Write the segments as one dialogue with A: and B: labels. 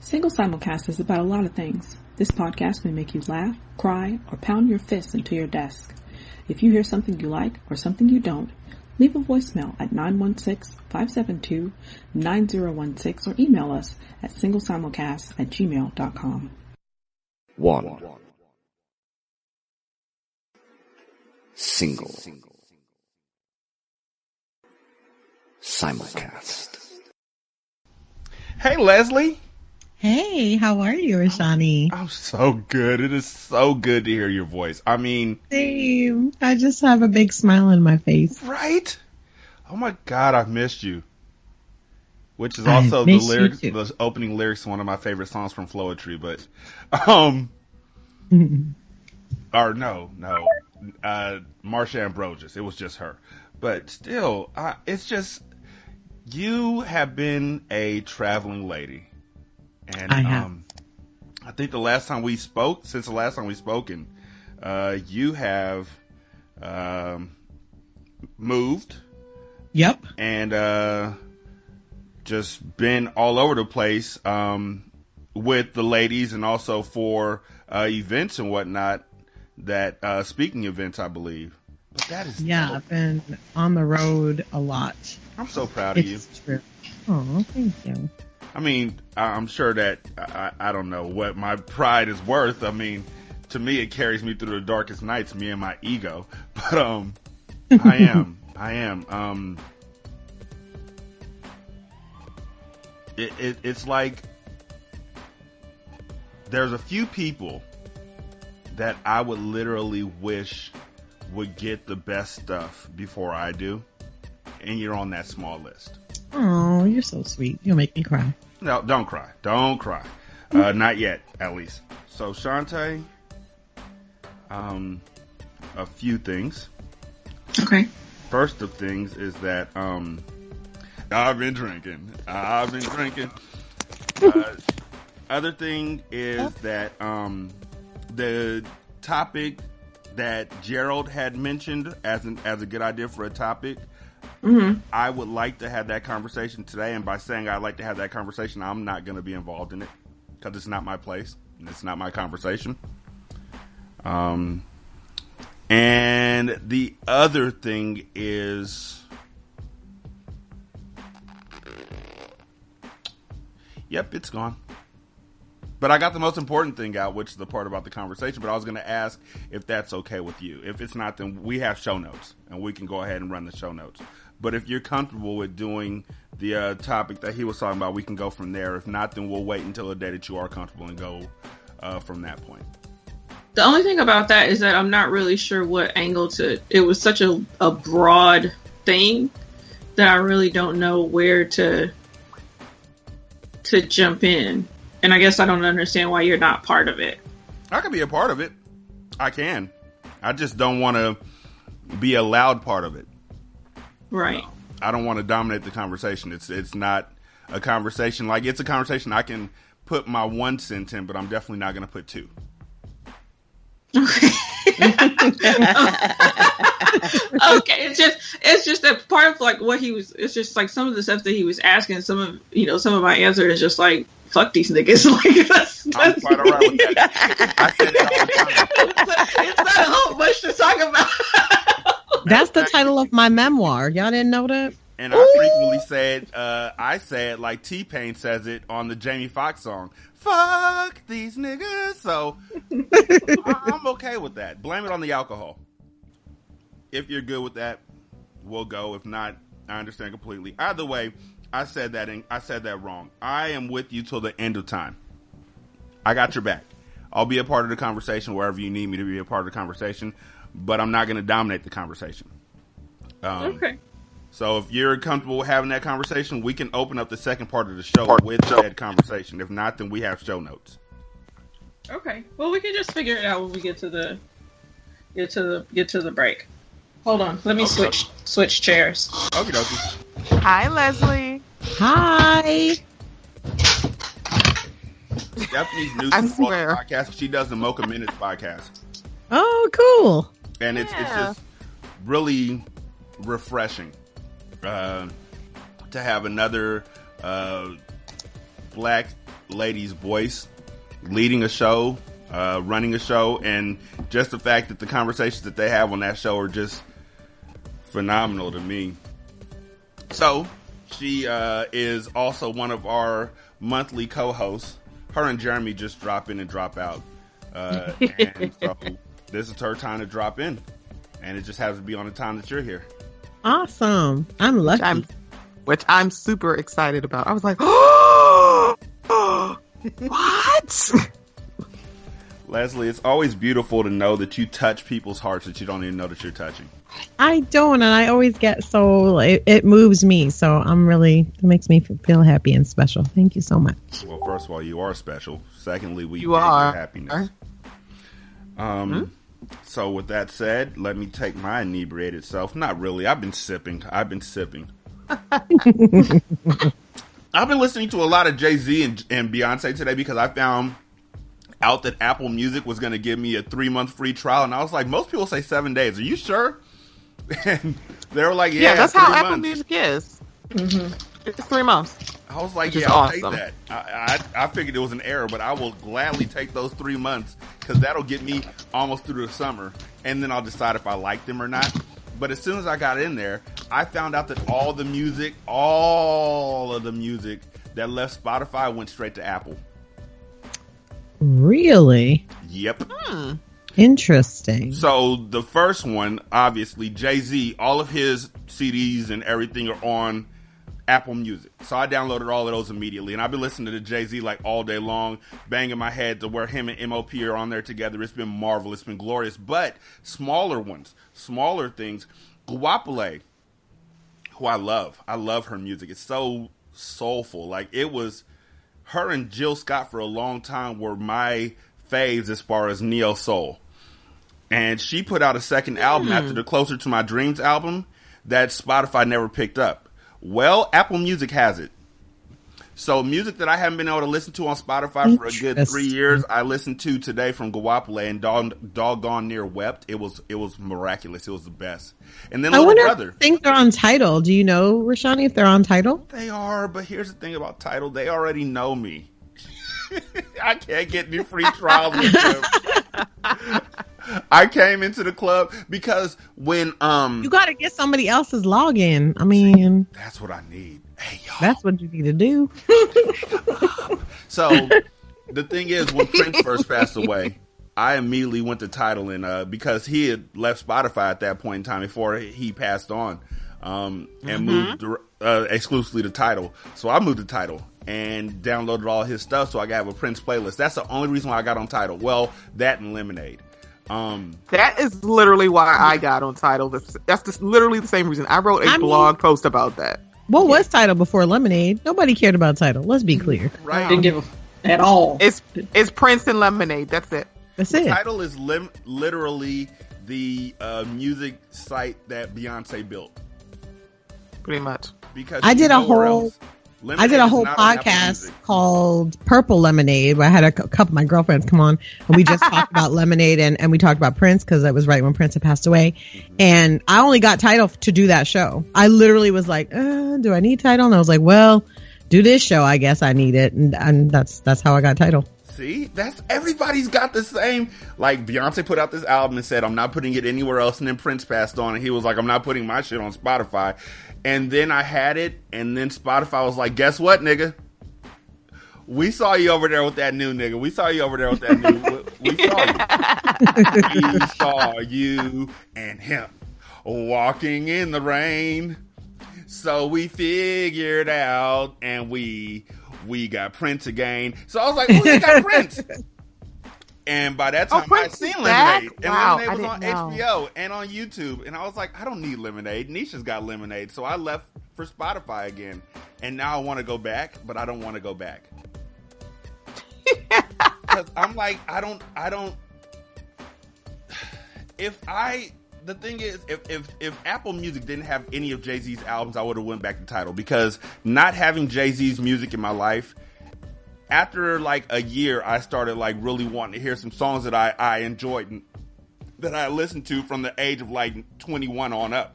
A: Single Simulcast is about a lot of things. This podcast may make you laugh, cry, or pound your fists into your desk. If you hear something you like or something you don't, leave a voicemail at 916-572-9016 or email us at singlesimulcast@gmail.com.
B: 1. Single Simulcast.
C: Hey, Leslie.
D: Hey, how are you, Rashani?
C: I'm so good. It is so good to hear your voice. I mean,
D: Same. I just have a big smile on my face.
C: Right? Oh my God, I've missed you. Which is also the opening lyrics to one of my favorite songs from Floetry, but, or no, Marsha Ambrosius. It was just her. But still, it's just, you have been a traveling lady. And
D: I have.
C: I think since the last time we've spoken, you have moved.
D: Yep.
C: And just been all over the place with the ladies, and also for events and whatnot. That speaking events, I believe. But that is dope.
D: I've been on the road a lot.
C: I'm so proud of you.
D: It's true. Oh, thank you.
C: I mean, I'm sure that I don't know what my pride is worth. I mean, to me, it carries me through the darkest nights, me and my ego. But I am. It's like there's a few people that I would literally wish would get the best stuff before I do, and you're on that small list.
D: Oh, you're so sweet. You'll make me cry.
C: No, don't cry. Don't cry. Not yet, at least. So, Shantae, a few things.
A: Okay.
C: First of things is that I've been drinking. Other thing is that the topic that Gerald had mentioned as a good idea for a topic, I would like to have that conversation today, and by saying I'd like to have that conversation, I'm not going to be involved in it because it's not my place and it's not my conversation. And the other thing is, yep, it's gone. But I got the most important thing out, which is the part about the conversation. But I was going to ask if that's okay with you. If it's not, then we have show notes, and we can go ahead and run the show notes. But if you're comfortable with doing the topic that he was talking about, we can go from there. If not, then we'll wait until the day that you are comfortable and go from that point.
E: The only thing about that is that I'm not really sure what angle to. It was such a broad thing that I really don't know where to jump in. And I guess I don't understand why you're not part of it.
C: I can be a part of it. I can. I just don't want to be a loud part of it.
E: Right.
C: I don't want to dominate the conversation. It's not a conversation. Like, it's a conversation I can put my 1 cent in, but I'm definitely not going to put 2.
E: Okay. Okay. It's just that part of like what he was. It's just like some of the stuff that he was asking. Some of my answer is just like, fuck these niggas. Like, that's
C: I'm quite alright with that. I said it all the time.
E: It's not a whole much to talk about.
D: That's the title of my memoir. Y'all didn't know that?
C: And I frequently said, I say it like T-Pain says it on the Jamie Foxx song, fuck these niggas. So I'm okay with that. Blame it on the alcohol. If you're good with that, we'll go. If not, I understand completely. Either way, I said that wrong. I am with you till the end of time. I got your back. I'll be a part of the conversation wherever you need me to be a part of the conversation, but I'm not going to dominate the conversation.
E: Okay.
C: So if you're comfortable having that conversation, we can open up the second part of the show with that conversation. If not, then we have show notes.
E: Okay. Well, we can just figure it out when we get to the break. Hold on. Let me switch chairs.
C: Okie dokie.
F: Hi, Leslie.
D: Hi.
C: Stephanie's new to the podcast. She does the Mocha Minutes podcast.
D: Oh, cool.
C: And it's just really refreshing to have another black lady's voice, leading a show, running a show, and just the fact that the conversations that they have on that show are just phenomenal to me. So she is also one of our monthly co-hosts. Her and Jeremy just drop in and drop out. And so this is her time to drop in. And it just happens to be on the time that you're here.
D: Awesome. I'm lucky.
F: Which I'm super excited about. I was like, oh, what?
C: Leslie, it's always beautiful to know that you touch people's hearts that you don't even know that you're touching.
D: I don't, and I always get so, it moves me. So it makes me feel happy and special. Thank you so much.
C: Well, first of all, you are special. Secondly, we
F: You
C: need
F: are.
C: your happiness. So with that said, let me take my inebriated self. Not really. I've been sipping. I've been listening to a lot of Jay-Z and Beyonce today because I found out that Apple Music was going to give me a 3-month free trial. And I was like, most people say 7 days. Are you sure? And they were like, yeah,
F: that's
C: 3
F: how
C: months.
F: Apple Music is. Mm-hmm. It's 3 months.
C: I was like,
F: Which
C: yeah,
F: is
C: I'll
F: awesome.
C: take that. I figured it was an error, but I will gladly take those 3 months because that'll get me almost through the summer. And then I'll decide if I like them or not. But as soon as I got in there, I found out that all of the music that left Spotify went straight to Apple.
D: Really?
C: Yep.
D: Interesting.
C: So the first one, obviously, Jay-Z, all of his CDs and everything are on Apple Music. So I downloaded all of those immediately. And I've been listening to Jay-Z like all day long, banging my head to where him and MOP are on there together. It's been marvelous. It's been glorious. But smaller ones, smaller things. Guapole, who I love. I love her music. It's so soulful. Like, it was her and Jill Scott for a long time were my faves as far as neo soul. And she put out a second album after the Closer to My Dreams album that Spotify never picked up. Well, Apple Music has it. So music that I haven't been able to listen to on Spotify for a good 3 years, I listened to today from Guapole and doggone near wept. It was miraculous. It was the best. And then
D: I
C: Little
D: wonder
C: Brother.
D: if I think they're on Tidal. Do you know, Rashani, if they're on Tidal?
C: They are, but here's the thing about Tidal. They already know me. I can't get new free trials with them. I came into the club because when
D: you got to get somebody else's login. I mean,
C: that's what I need. Hey, y'all.
D: That's what you need to do.
C: So the thing is, when Prince first passed away, I immediately went to Tidal and because he had left Spotify at that point in time before he passed on, and moved exclusively to Tidal. So I moved to Tidal and downloaded all his stuff so I could have a Prince playlist. That's the only reason why I got on Tidal. Well, that and Lemonade.
F: That is literally why I got on Tidal. That's just literally the same reason. I wrote a blog post about that.
D: What was Tidal before Lemonade? Nobody cared about Tidal. Let's be clear.
C: Right.
E: Didn't give a at all.
F: It's Prince and Lemonade. That's it.
D: That's it.
C: Tidal is literally the music site that Beyonce built.
F: Pretty much.
C: Because
D: I did a whole
C: podcast
D: podcast called Purple Lemonade where I had a couple of my girlfriends come on and we just talked about Lemonade and we talked about Prince because that was right when Prince had passed away. And I only got Tidal to do that show. I literally was like, do I need Tidal? And I was like, well, do this show. I guess I need it. And that's how I got Tidal.
C: See, everybody's got the same. Like, Beyonce put out this album and said, I'm not putting it anywhere else. And then Prince passed on and he was like, I'm not putting my shit on Spotify. And then I had it, and then Spotify was like, guess what, nigga? We saw you over there with that new nigga. We saw you over there with that new... We saw you. We saw you and him walking in the rain. So we figured out, and we got Prince again. So I was like, who got Prince? And by that time, I had seen Lemonade. And Lemonade was on HBO and on YouTube. And I was like, I don't need Lemonade. Nisha's got Lemonade. So I left for Spotify again. And now I want to go back, but I don't want to go back. Because I'm like, I don't. The thing is, if Apple Music didn't have any of Jay-Z's albums, I would have went back to Tidal. Because not having Jay-Z's music in my life, after like a year, I started like really wanting to hear some songs that I enjoyed and that I listened to from the age of like 21 on up.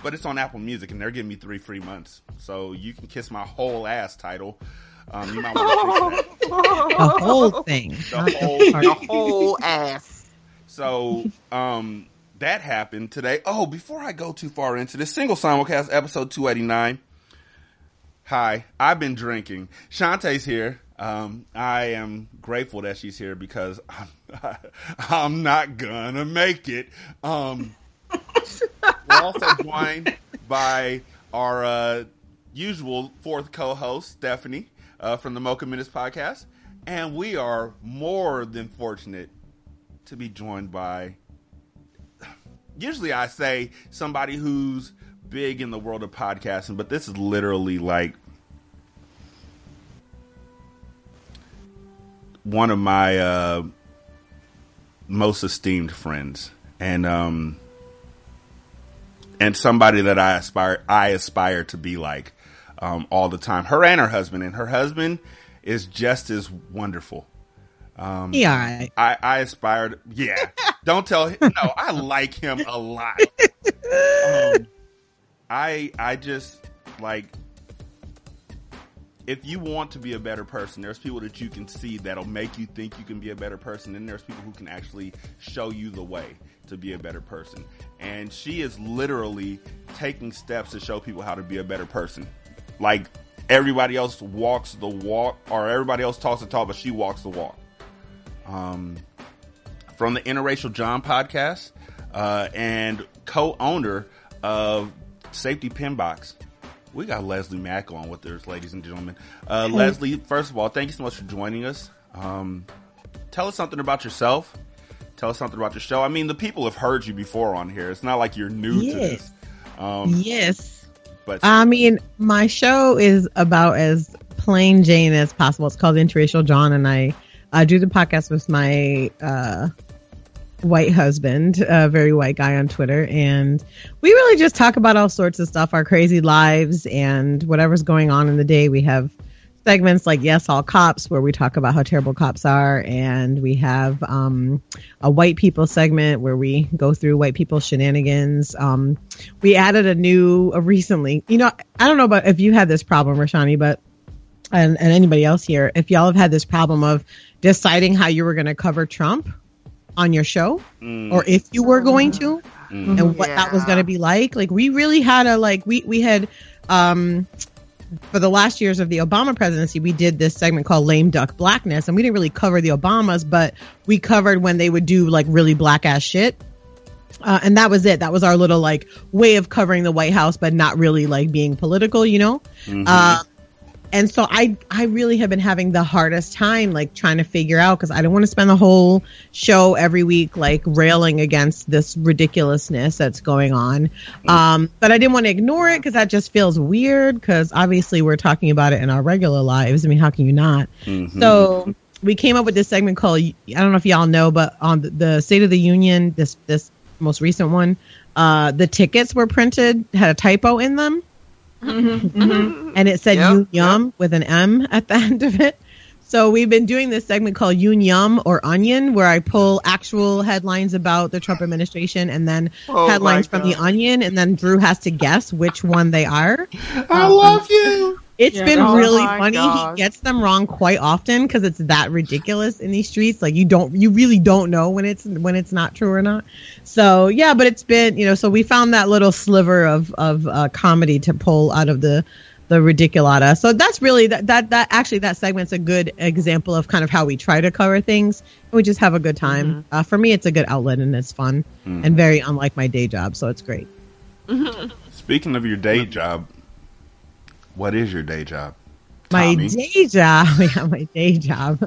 C: But it's on Apple Music and they're giving me 3 free months. So you can kiss my whole ass, Tidal. You might want to fix that.
D: The whole thing.
F: The whole ass.
C: So, that happened today. Oh, before I go too far into this, Single Simulcast episode 289. Hi, I've been drinking. Shantae's here. I am grateful that she's here because I'm not gonna make it. We're also joined by our usual fourth co-host, Stephanie, from the Mocha Minutes podcast. And we are more than fortunate to be joined by, usually I say somebody who's big in the world of podcasting, but this is literally like one of my most esteemed friends, and somebody that I aspire to be like all the time. Her and her husband is just as wonderful.
D: Yeah,
C: I aspired. Yeah, don't tell him. No, I like him a lot. I just like, if you want to be a better person, there's people that you can see that'll make you think you can be a better person, and there's people who can actually show you the way to be a better person. And she is literally taking steps to show people how to be a better person. Like, everybody else walks the walk, or everybody else talks the talk, but she walks the walk. From the Interracial Jawn podcast, and co-owner of Safety Pinbox. We got Leslie Mack on with us, ladies and gentlemen. Leslie, first of all, thank you so much for joining us. Tell us something about yourself. Tell us something about your show. I mean, the people have heard you before on here. It's not like you're new to this.
D: Yes.
C: But
D: I mean, my show is about as plain Jane as possible. It's called Interracial Jawn, and I do the podcast with my white husband, a very white guy on Twitter, and we really just talk about all sorts of stuff, our crazy lives and whatever's going on in the day. We have segments like Yes All Cops, where we talk about how terrible cops are, and we have a white people segment where we go through white people's shenanigans. We added a new recently, I don't know about if you had this problem, Rashani, but and anybody else here, if y'all have had this problem of deciding how you were going to cover Trump on your show, or if you were going to, and what that was going to be like we really had we had for the last years of the Obama presidency, we did this segment called Lame Duck Blackness, and we didn't really cover the Obamas, but we covered when they would do really black ass shit. And that was it. That was our little way of covering the White House, but not really being political, And so I really have been having the hardest time trying to figure out, because I don't want to spend the whole show every week railing against this ridiculousness that's going on. But I didn't want to ignore it because that just feels weird, because obviously we're talking about it in our regular lives. I mean, how can you not? So we came up with this segment called, I don't know if y'all know, but on the State of the Union, this most recent one, the tickets were printed, had a typo in them. And it said Yoon Yum with an M at the end of it. So we've been doing this segment called Yoon Yum or Onion, where I pull actual headlines about the Trump administration and then headlines from the Onion, and then Drew has to guess which one they are.
C: I love you.
D: It's been really funny. Gosh. He gets them wrong quite often because it's that ridiculous in these streets. You really don't know when it's not true or not. So yeah, but it's been, so we found that little sliver of comedy to pull out of the ridiculata. So that's really that segment's a good example of kind of how we try to cover things. We just have a good time. For me, it's a good outlet and it's fun and very unlike my day job. So it's great.
C: Speaking of your day job, what is your day job?
D: My day job. Yeah, my day job.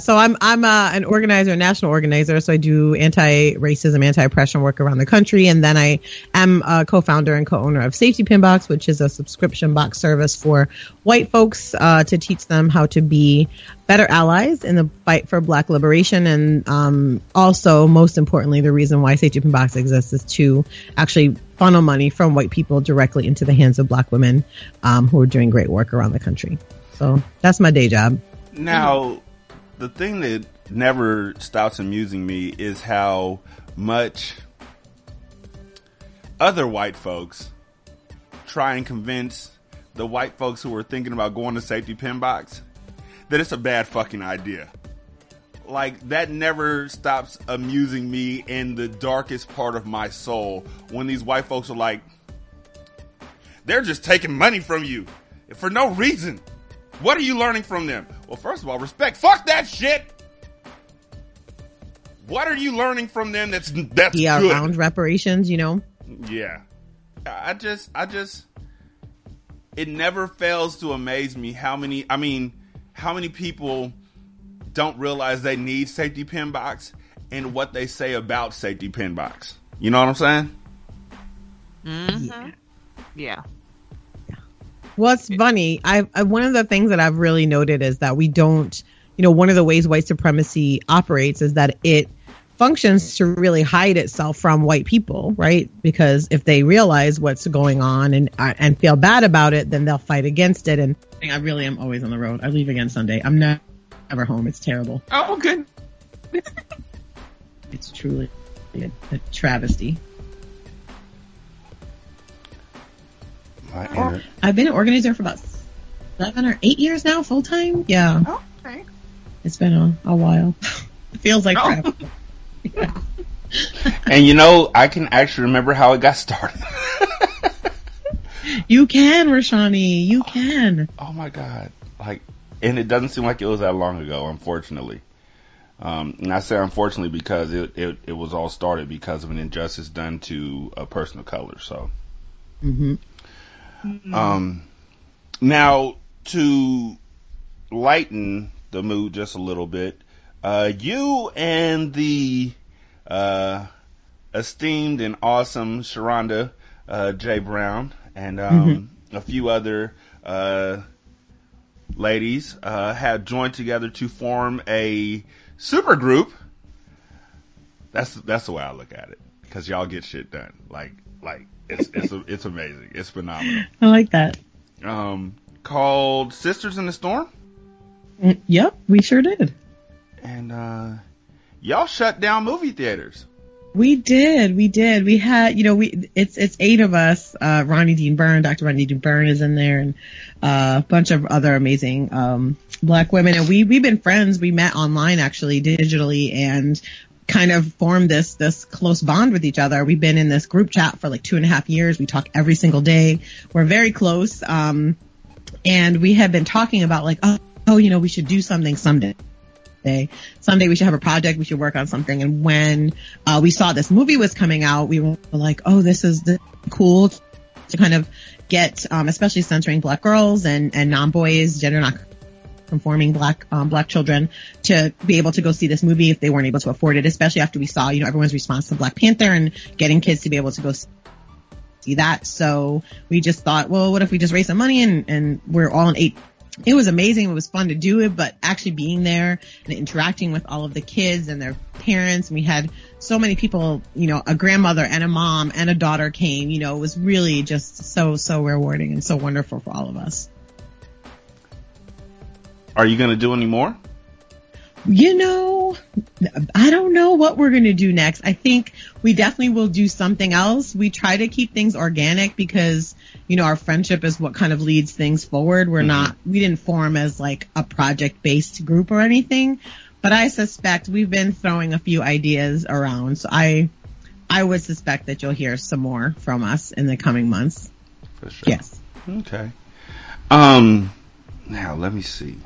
D: So I'm an organizer, a national organizer. So I do anti-racism, anti-oppression work around the country. And then I am a co-founder and co-owner of Safety Pinbox, which is a subscription box service for white folks to teach them how to be better allies in the fight for Black liberation. And also, most importantly, the reason why Safety Pinbox exists is to actually funnel money from white people directly into the hands of Black women who are doing great work around the country. So that's my day job.
C: Now, the thing that never stops amusing me is how much other white folks try and convince the white folks who are thinking about going to safety pin box, that it's a bad fucking idea. Like, that never stops amusing me in the darkest part of my soul when these white folks are like, they're just taking money from you for no reason. What are you learning from them? Well, first of all, respect. Fuck that shit. What are you learning from them that's
D: yeah,
C: good?
D: Around reparations, you know?
C: Yeah. I just, it never fails to amaze me how many people don't realize they need safety pin box and what they say about safety pin box. You know what I'm saying?
F: Mm-hmm. Yeah.
D: What's funny, I one of the things that I've really noted is that we don't, you know, one of the ways white supremacy operates is that it functions to really hide itself from white people, right? Because if they realize what's going on and feel bad about it, then they'll fight against it. And I really am always on the road. I leave again Sunday. I'm never home. It's terrible.
F: Oh, good.
D: It's truly a travesty. I've been an organizer for about 7 or 8 years now, full time. Yeah.
F: Okay.
D: It's been a while. It feels like crap.
C: Yeah. And you know, I can actually remember how it got started.
D: You can, Rashani. You can.
C: Oh my God. Like, and it doesn't seem like it was that long ago, unfortunately. And I say unfortunately because it was all started because of an injustice done to a person of color. So, now to lighten the mood just a little bit, you and the esteemed and awesome Sharonda J. Brown and a few other ladies have joined together to form a super group. That's the way I look at it, because y'all get shit done. Like it's amazing. It's phenomenal.
D: I like that.
C: Called Sisters in the Storm.
D: Yep, we sure did.
C: And y'all shut down movie theaters.
D: We did. We had, it's 8 of us. Ronnie Dean Byrne, Dr. Ronnie Dean Byrne is in there, and a bunch of other amazing Black women. And we've been friends. We met online, actually, digitally, and kind of formed this close bond with each other. We've been in this group chat for like 2.5 years. We talk every single day. We're very close. And we had been talking about like, we should do something someday. Someday we should have a project. We should work on something. And when we saw this movie was coming out, we were like, "Oh, this is cool to kind of get, especially centering Black girls and non-boys, gender not conforming Black children, to be able to go see this movie if they weren't able to afford it. Especially after we saw, everyone's response to Black Panther and getting kids to be able to go see that. So we just thought, well, what if we just raise some money and we're all in 8. It was amazing. It was fun to do it, but actually being there and interacting with all of the kids and their parents. And we had so many people, a grandmother and a mom and a daughter came, it was really just so rewarding and so wonderful for all of us.
C: Are you going to do any more?
D: I don't know what we're going to do next. I think we definitely will do something else. We try to keep things organic because, our friendship is what kind of leads things forward. We didn't form as like a project-based group or anything, but I suspect we've been throwing a few ideas around. So I would suspect that you'll hear some more from us in the coming months.
C: For sure.
D: Yes.
C: Okay. Now let me see.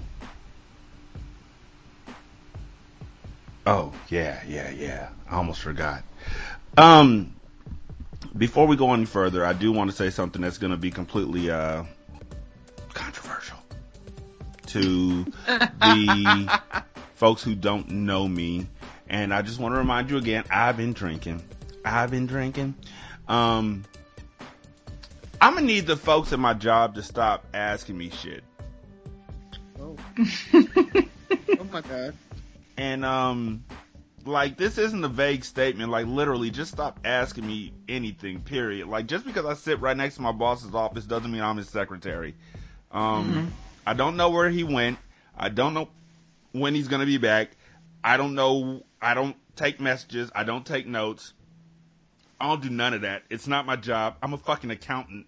C: Oh, yeah. I almost forgot. Before we go any further, I do want to say something that's going to be completely controversial to the folks who don't know me. And I just want to remind you again, I've been drinking. I'm going to need the folks at my job to stop asking me shit.
F: Oh. Oh my God.
C: And, like, this isn't a vague statement. Like, literally, just stop asking me anything, period. Like, just because I sit right next to my boss's office doesn't mean I'm his secretary. I don't know where he went. I don't know when he's going to be back. I don't know. I don't take messages. I don't take notes. I don't do none of that. It's not my job. I'm a fucking accountant.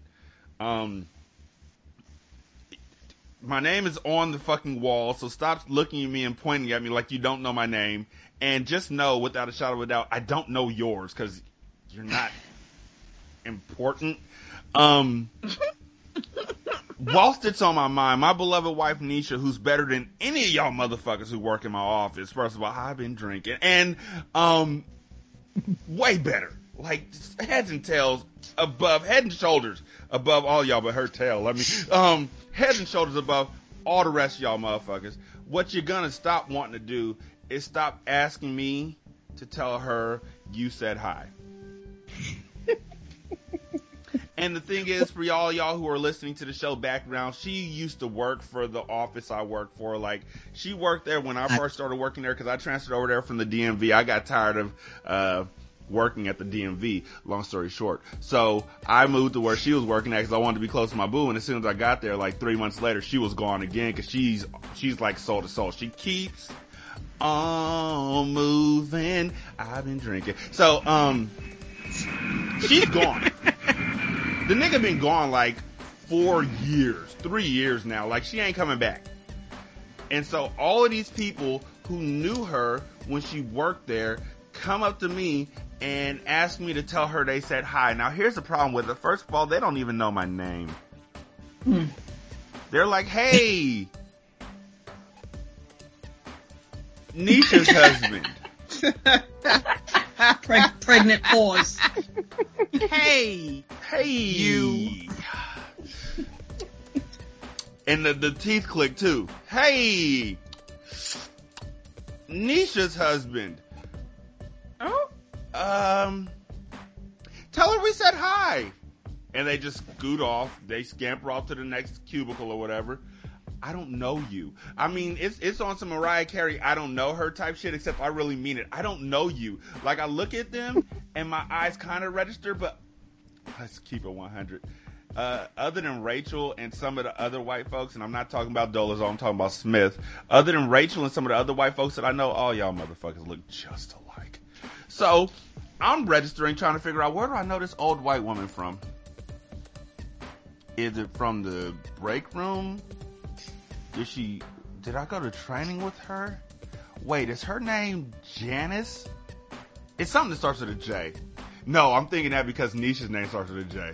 C: my name is on the fucking wall, so stop looking at me and pointing at me like you don't know my name. And just know, without a shadow of a doubt, I don't know yours, because you're not important. Whilst it's on my mind, my beloved wife Nisha, who's better than any of y'all motherfuckers who work in my office. First of all, I've been drinking, and way better, like head and shoulders above all y'all, but her tail. Head and shoulders above all the rest of y'all motherfuckers. What you're gonna stop wanting to do is stop asking me to tell her you said hi. And the thing is, for y'all who are listening to the show background, she used to work for the office I work for. Like, she worked there when I first started working there, because I transferred over there from the DMV. I got tired of working at the DMV, long story short. So I moved to where she was working at because I wanted to be close to my boo. And as soon as I got there, like 3 months later, she was gone again, because she's like soul to soul. She keeps on moving. I've been drinking. So, she's gone. The nigga been gone like 3 years now. Like, she ain't coming back. And so all of these people who knew her when she worked there come up to me and ask me to tell her they said hi. Now, here's the problem with it. First of all, they don't even know my name. They're like, hey, Nisha's husband.
E: Pregnant pause.
C: Hey, you. And the teeth click too. Hey, Nisha's husband.
E: Oh.
C: Tell her we said hi. And they just scoot off. They scamper off to the next cubicle or whatever. I don't know you. I mean, it's on some Mariah Carey, I don't know her type shit, except I really mean it. I don't know you. Like, I look at them and my eyes kind of register, but let's keep it 100. Other than Rachel and some of the other white folks, and I'm not talking about Dolezal, I'm talking about Smith. Other than Rachel and some of the other white folks that I know, all y'all motherfuckers look just alike. So I'm registering, trying to figure out, where do I know this old white woman from? Is it from the break room? Did I go to training with her? Wait, is her name Janice? It's something that starts with a J. No, I'm thinking that because Nisha's name starts with a J.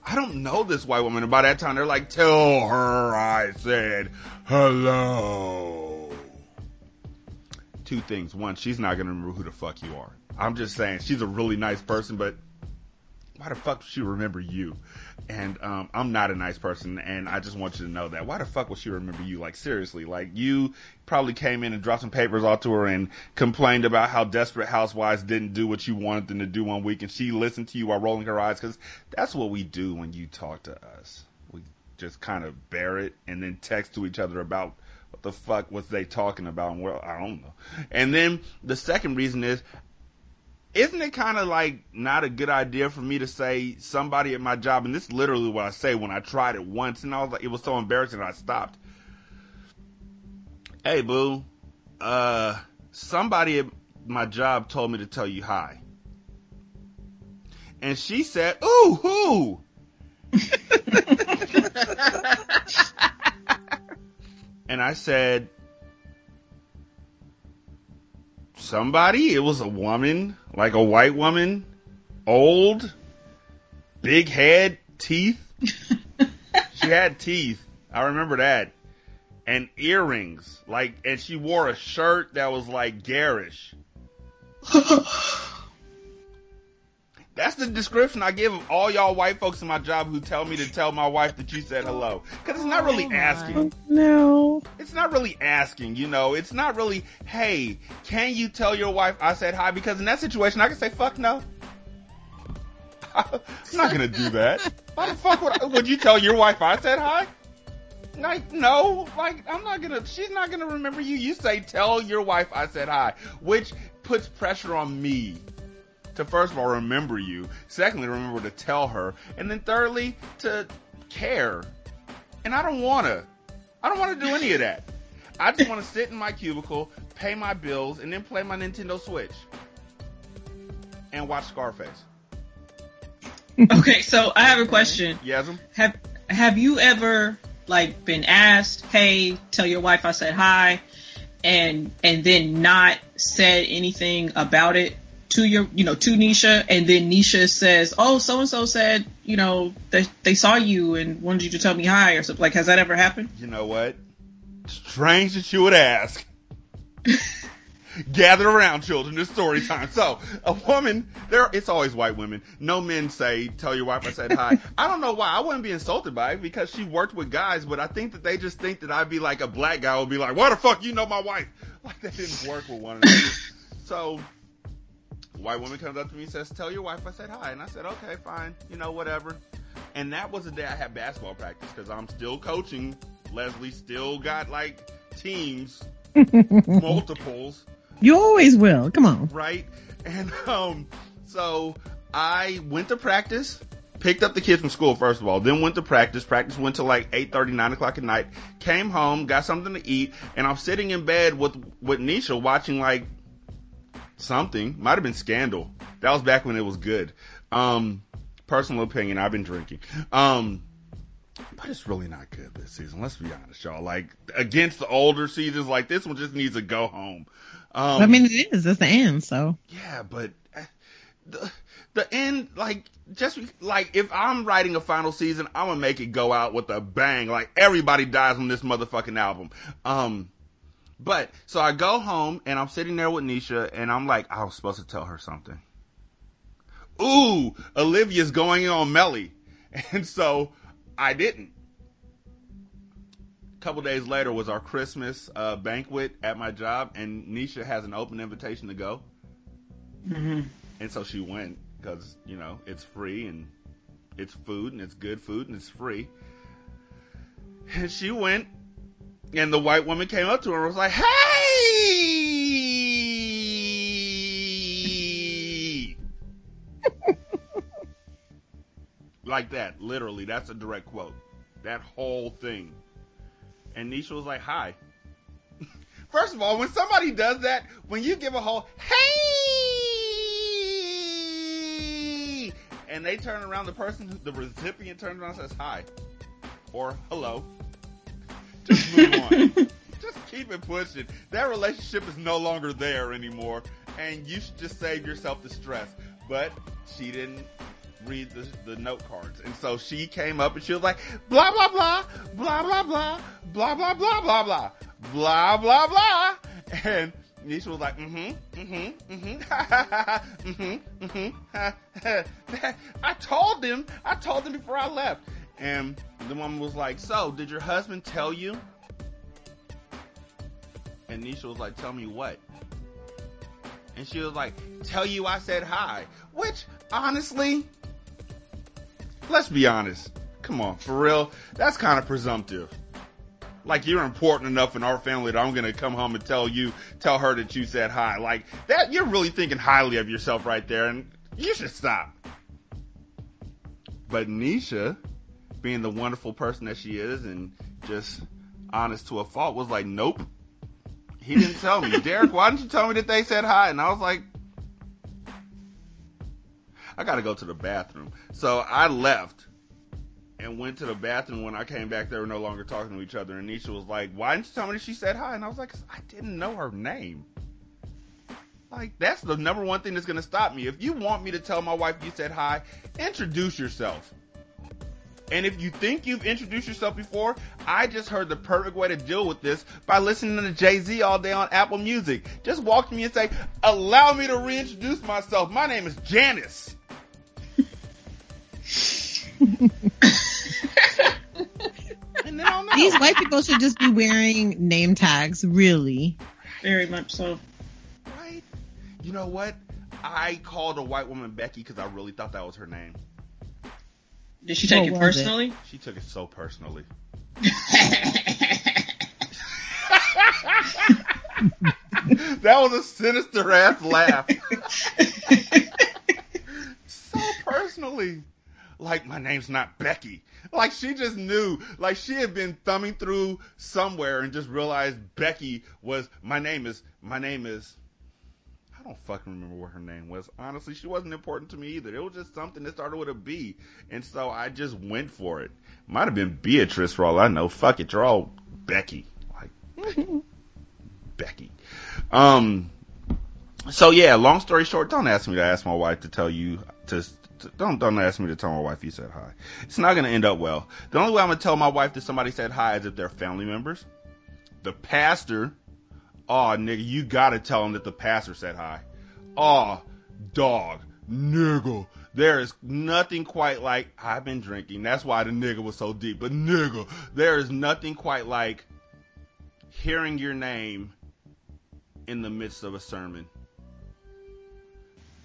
C: I don't know this white woman, and by that time they're like, tell her I said hello. Two things. One, she's not going to remember who the fuck you are. I'm just saying, she's a really nice person, but why the fuck would she remember you? And I'm not a nice person, and I just want you to know that. Why the fuck would she remember you? Like, seriously, like, you probably came in and dropped some papers off to her and complained about how Desperate Housewives didn't do what you wanted them to do one week, and she listened to you while rolling her eyes, because that's what we do when you talk to us. We just kind of bear it and then text to each other about what the fuck was they talking about, and well, I don't know. And then the second reason is, isn't it kind of like not a good idea for me to say somebody at my job, and this is literally what I say when I tried it once, and I was like, it was so embarrassing I stopped. Hey, boo, somebody at my job told me to tell you hi. And she said, ooh, who? And I said, somebody. It was a woman, like a white woman, old, big head, teeth. She had teeth. I remember that. And earrings, like, and she wore a shirt that was like garish. That's the description I give of all y'all white folks in my job who tell me to tell my wife that you said hello. Because it's not really asking.
D: No.
C: It's not really asking, you know. It's not really, hey, can you tell your wife I said hi? Because in that situation, I can say, fuck no. I'm not going to do that. Why the fuck would you tell your wife I said hi? Like, no. Like, she's not going to remember you. You say, tell your wife I said hi. Which puts pressure on me to, first of all, remember you. Secondly, remember to tell her. And then thirdly, to care. And I don't want to do any of that. I just want to sit in my cubicle, pay my bills, and then play my Nintendo Switch. And watch Scarface.
E: Okay, so I have a question.
C: Yes.
E: Have you ever like been asked, "Hey, tell your wife I said hi," and then not said anything about it to to Nisha, and then Nisha says, "Oh, so and so said, that they saw you and wanted you to tell me hi," or something? Like, has that ever happened?
C: You know what? Strange that you would ask. Gather around, children. It's story time. So, a woman, it's always white women. No men say, "Tell your wife I said hi." I don't know why. I wouldn't be insulted by it because she worked with guys, but I think that they just think that I'd be like a black guy would be like, "Why the fuck you know my wife?" Like, they didn't work with one another. So, a white woman comes up to me and says, "Tell your wife I said hi." And I said, "Okay, fine. Whatever." And that was the day I had basketball practice because I'm still coaching. Leslie still got, like, teams, multiples.
D: You always will. Come on.
C: Right? And so I went to practice, picked up the kids from school, first of all, then went to practice. Practice went till like 8:30, 9 o'clock at night. Came home, got something to eat, and I'm sitting in bed with Nisha watching like something. Might have been Scandal. That was back when it was good. Personal opinion, I've been drinking. But it's really not good this season. Let's be honest, y'all. Like, against the older seasons, like, this one just needs to go home.
D: I mean, it is. It's the end, so.
C: Yeah, but the end, like, just like, if I'm writing a final season, I'm gonna make it go out with a bang. Like, everybody dies on this motherfucking album. But, so I go home, and I'm sitting there with Nisha, and I'm like, I was supposed to tell her something. Ooh, Olivia's going in on Melly. And so, I didn't. A couple days later was our Christmas banquet at my job, and Nisha has an open invitation to go.
E: Mm-hmm.
C: And so she went because, it's free and it's food and it's good food and it's free. And she went, and the white woman came up to her and was like, "Hey!" Like that, literally. That's a direct quote. That whole thing. And Nisha was like, "Hi." First of all, when somebody does that, when you give a whole, "Hey!" and they turn around, the recipient turns around and says, "Hi." Or, "Hello." Just move on. Just keep it pushing. That relationship is no longer there anymore, and you should just save yourself the stress. But she didn't read the note cards, and so she came up and she was like, "Blah blah blah, blah blah blah, blah blah blah blah blah, blah blah blah," and Nisha was like, I told them before I left. And the woman was like, "So, did your husband tell you?" And Nisha was like, "Tell me what?" And she was like, "Tell you I said hi." Which, honestly, let's be honest. Come on, for real. That's kind of presumptive. Like, you're important enough in our family that I'm going to come home and tell her that you said hi. Like, that, you're really thinking highly of yourself right there, and you should stop. But Nisha, being the wonderful person that she is and just honest to a fault, was like, "Nope. He didn't tell me. Derek, why didn't you tell me that they said hi?" And I was like, I got to go to the bathroom. So I left and went to the bathroom. When I came back, they were no longer talking to each other. And Nisha was like, "Why didn't you tell me that she said hi?" And I was like, "I didn't know her name." Like, that's the number one thing that's going to stop me. If you want me to tell my wife you said hi, introduce yourself. And if you think you've introduced yourself before, I just heard the perfect way to deal with this by listening to Jay-Z all day on Apple Music. Just walk to me and say, "Allow me to reintroduce myself. My name is Janice." And then I'll know.
D: These white people should just be wearing name tags, really.
E: Very much so.
C: Right? You know what? I called a white woman Becky because I really thought that was her name.
E: Did she take it personally?
C: She took it so personally. That was a sinister ass laugh. So personally. Like, my name's not Becky. Like, she just knew. Like, she had been thumbing through somewhere and just realized Becky was, my name is, how don't fucking remember what her name was. Honestly, she wasn't important to me either. It was just something that started with a B. And so I just went for it. Might have been Beatrice for all I know. Fuck it. You're all Becky. Like, Becky. So yeah, long story short, don't ask me to ask my wife to tell you don't ask me to tell my wife you said hi. It's not going to end up well. The only way I'm going to tell my wife that somebody said hi is if they're family members. The pastor, oh, nigga, you got to tell him that the pastor said hi. Oh, dog, nigga. There is nothing quite like, I've been drinking. That's why the nigga was so deep. But nigga, there is nothing quite like hearing your name in the midst of a sermon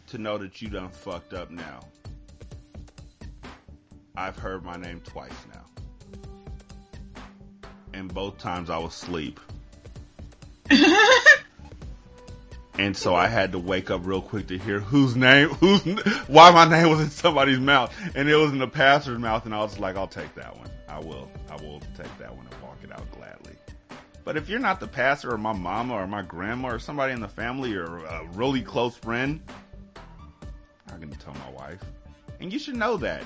C: to know that you done fucked up now. I've heard my name twice now. And both times I was asleep. And so I had to wake up real quick to hear why my name was in somebody's mouth. And it was in the pastor's mouth, and I was like, I'll take that one. I will take that one and walk it out gladly. But if you're not the pastor or my mama or my grandma or somebody in the family or a really close friend, I'm going to tell my wife. And you should know that.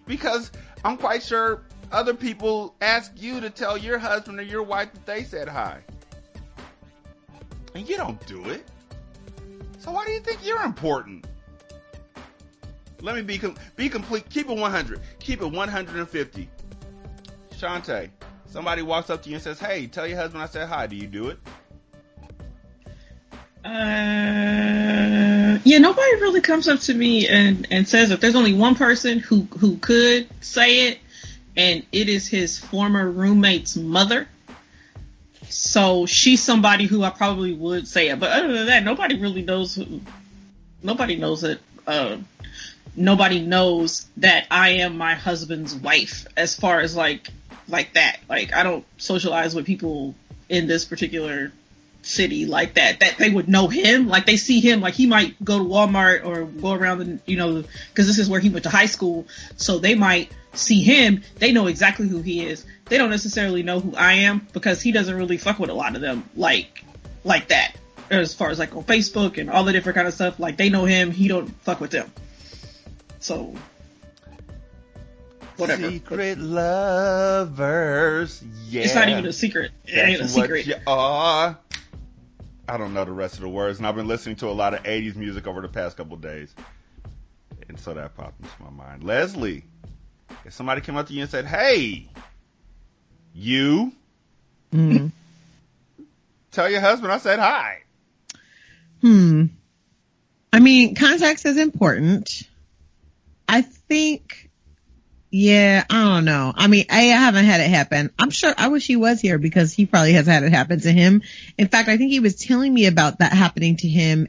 C: Because I'm quite sure other people ask you to tell your husband or your wife that they said hi. And you don't do it. So why do you think you're important? Let me be complete. Keep it 100. Keep it 150. Shantae, somebody walks up to you and says, hey, tell your husband I said hi. Do you do it?
E: Yeah, nobody really comes up to me and says it. There's only one person who could say it, and it is his former roommate's mother. So she's somebody who I probably would say it. But other than that, nobody really knows nobody knows it. Nobody knows that I am my husband's wife as far as like that. Like, I don't socialize with people in this particular city like that they would know him. Like, they see him, like he might go to Walmart or go around and, because this is where he went to high school, so they might see him. They know exactly who he is. They don't necessarily know who I am because he doesn't really fuck with a lot of them like that, as far as like on Facebook and all the different kind of stuff. Like, they know him, he don't fuck with them. So whatever.
C: Secret lovers. Yeah,
E: it's not even a secret. It ain't a secret.
C: You are. I don't know the rest of the words, and I've been listening to a lot of 80s music over the past couple of days. And so that popped into my mind. Leslie, if somebody came up to you and said, hey, you, tell your husband I said hi.
D: I mean, context is important. I think, yeah, I don't know. I mean, I haven't had it happen. I'm sure, I wish he was here because he probably has had it happen to him. In fact, I think he was telling me about that happening to him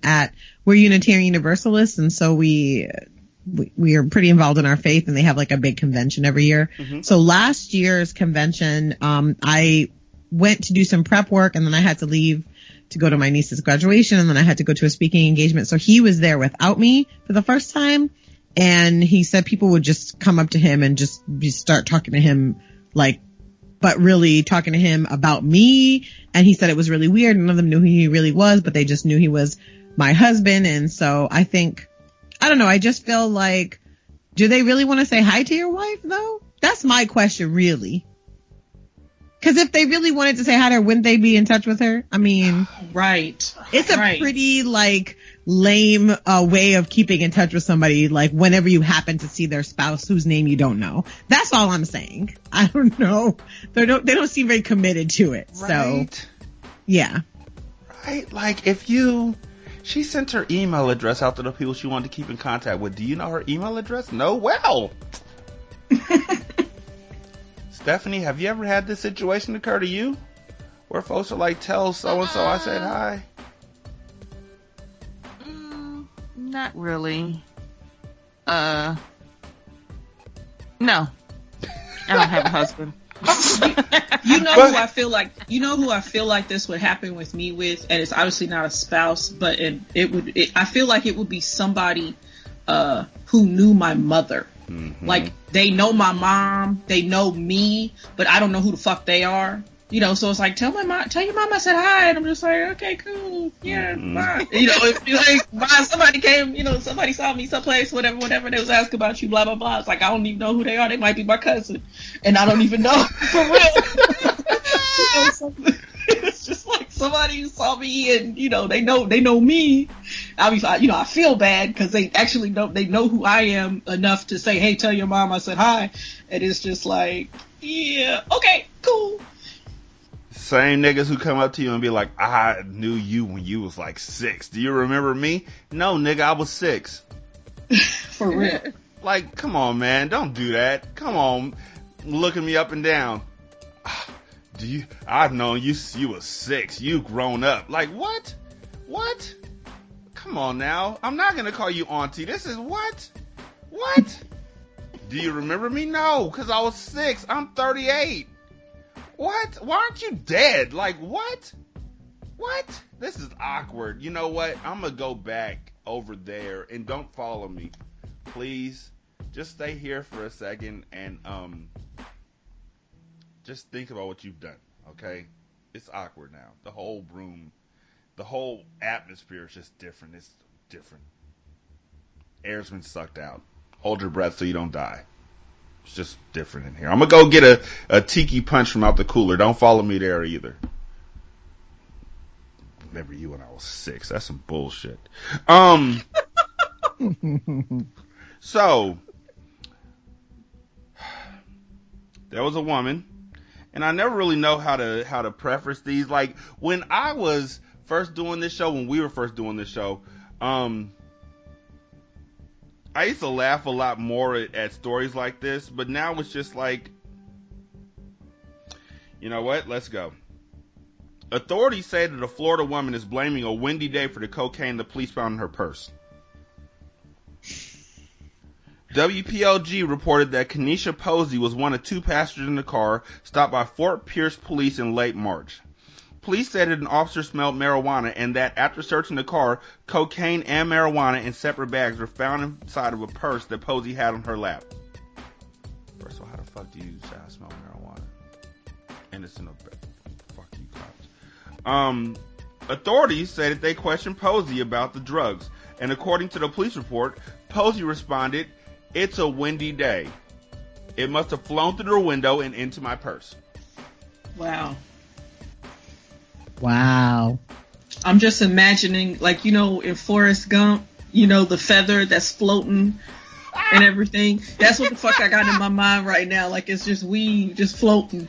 D: we're Unitarian Universalists, and so we are pretty involved in our faith, and they have like a big convention every year. Mm-hmm. So last year's convention, I went to do some prep work, and then I had to leave to go to my niece's graduation, and then I had to go to a speaking engagement. So he was there without me for the first time. And he said people would just come up to him and just start talking to him, but really talking to him about me. And he said it was really weird. None of them knew who he really was, but they just knew he was my husband. And so I think, I don't know, I just feel like, do they really want to say hi to your wife though? That's my question, really. Because if they really wanted to say hi to her, wouldn't they be in touch with her? I mean,
E: right.
D: It's a pretty lame way of keeping in touch with somebody, like whenever you happen to see their spouse whose name you don't know. That's all I'm saying. I don't know. They don't seem very committed to it. Right. So yeah.
C: Right. Like, she sent her email address out to the people she wanted to keep in contact with. Do you know her email address? No. Well. Stephanie, have you ever had this situation occur to you? Where folks are like, tell so-and-so I said hi?
F: Not really. No. I don't have a husband.
E: You know who I feel like this would happen with me with, and it's obviously not a spouse, but I feel like it would be somebody who knew my mother. Mm-hmm. Like, they know my mom, they know me, but I don't know who the fuck they are. So it's like, tell your mom I said hi, and I'm just like, okay, cool. Yeah, bye. You know, if you like, bye, somebody came, you know, somebody saw me someplace, whatever, they was asking about you, blah, blah, blah. It's like, I don't even know who they are. They might be my cousin. And I don't even know, for real. You know, it's just like somebody who saw me and, you know, they know me. I feel bad because they actually know who I am enough to say, hey, tell your mom I said hi. And it's just like, yeah, okay, cool.
C: Same niggas who come up to you and be like, I knew you when you was like 6. Do you remember me? No, nigga, I was 6.
E: For real.
C: Like, come on, man. Don't do that. Come on. Looking me up and down. I've known you was 6. You grown up. Like, what? What? Come on now. I'm not going to call you auntie. This is what? What? Do you remember me? No, because I was 6. I'm 38. What? Why aren't you dead? Like, what? What? This is awkward. You know what? I'm going to go back over there and don't follow me. Please. Just stay here for a second and just think about what you've done, okay? It's awkward now. The whole room, the whole atmosphere is just different. It's different. Air's been sucked out. Hold your breath so you don't die. It's just different in here. I'm going to go get a tiki punch from out the cooler. Don't follow me there either. Remember you when I was 6. That's some bullshit. So, there was a woman, and I never really know how to preface these. Like, when I was first doing this show, when we were first doing this show, I used to laugh a lot more at stories like this, but now it's just like, you know what? Let's go. Authorities say that a Florida woman is blaming a windy day for the cocaine the police found in her purse. WPLG reported that Kenesha Posey was one of 2 passengers in the car stopped by Fort Pierce police in late March. Police said that an officer smelled marijuana and that after searching the car, cocaine and marijuana in separate bags were found inside of a purse that Posey had on her lap. First of all, how the fuck do you say I smell marijuana? And it's in a bag. Fuck you, cops. Authorities say that they questioned Posey about the drugs, and according to the police report, Posey responded, "It's a windy day. It must have flown through the window and into my purse."
E: Wow.
D: Wow.
E: I'm just imagining, like, you know, in Forrest Gump, you know, the feather that's floating and everything. That's what the fuck I got in my mind right now. Like, it's just weed just floating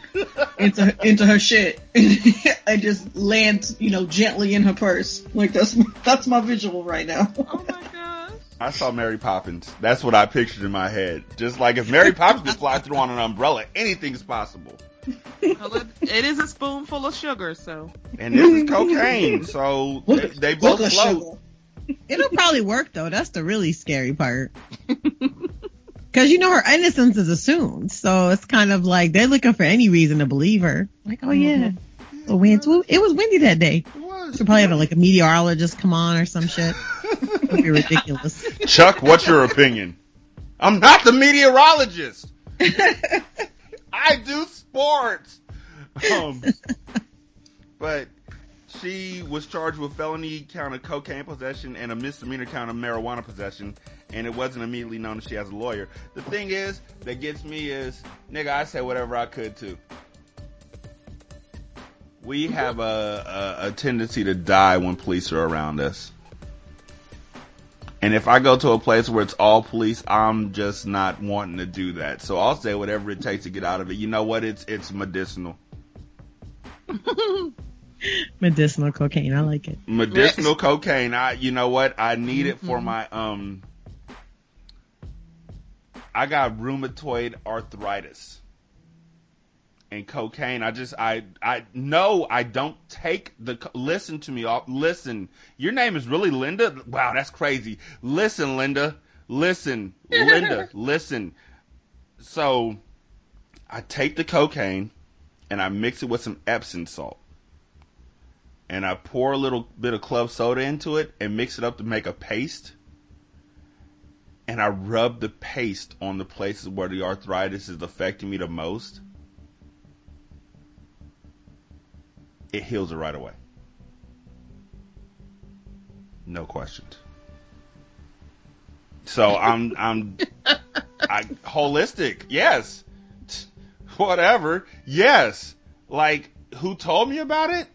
E: into her shit and just lands, you know, gently in her purse. Like, that's my visual right now.
G: Oh my gosh.
C: I saw Mary Poppins. That's what I pictured in my head. Just like if Mary Poppins could fly through on an umbrella, anything's possible.
G: Well, it is a spoonful of sugar, so.
C: And this is cocaine, so they both float.
D: It'll probably work though. That's the really scary part. Because you know her innocence is assumed, so it's kind of like they're looking for any reason to believe her. Like, oh yeah, it was windy that day.
C: It was.
D: She'll probably have like a meteorologist come on or some shit. It'll be ridiculous.
C: Chuck, what's your opinion? I'm not the meteorologist. I do sports. But she was charged with felony count of cocaine possession and a misdemeanor count of marijuana possession, and it wasn't immediately known that she has a lawyer. The thing is, that gets me is, nigga, I said whatever I could too. We have a tendency to die when police are around us. And if I go to a place where it's all police, I'm just not wanting to do that. So I'll say whatever it takes to get out of it. You know what? It's medicinal.
D: Medicinal cocaine. I like it.
C: Medicinal cocaine. You know what? I need it for my, I got rheumatoid arthritis. And cocaine, I know I don't take listen to me, listen, your name is really Linda? Wow, that's crazy. Listen, Linda. Listen. So, I take the cocaine, and I mix it with some Epsom salt. And I pour a little bit of club soda into it, and mix it up to make a paste. And I rub the paste on the places where the arthritis is affecting me the most. It heals it right away. No questions. So I'm holistic. Yes. Whatever. Yes. Like, who told me about it?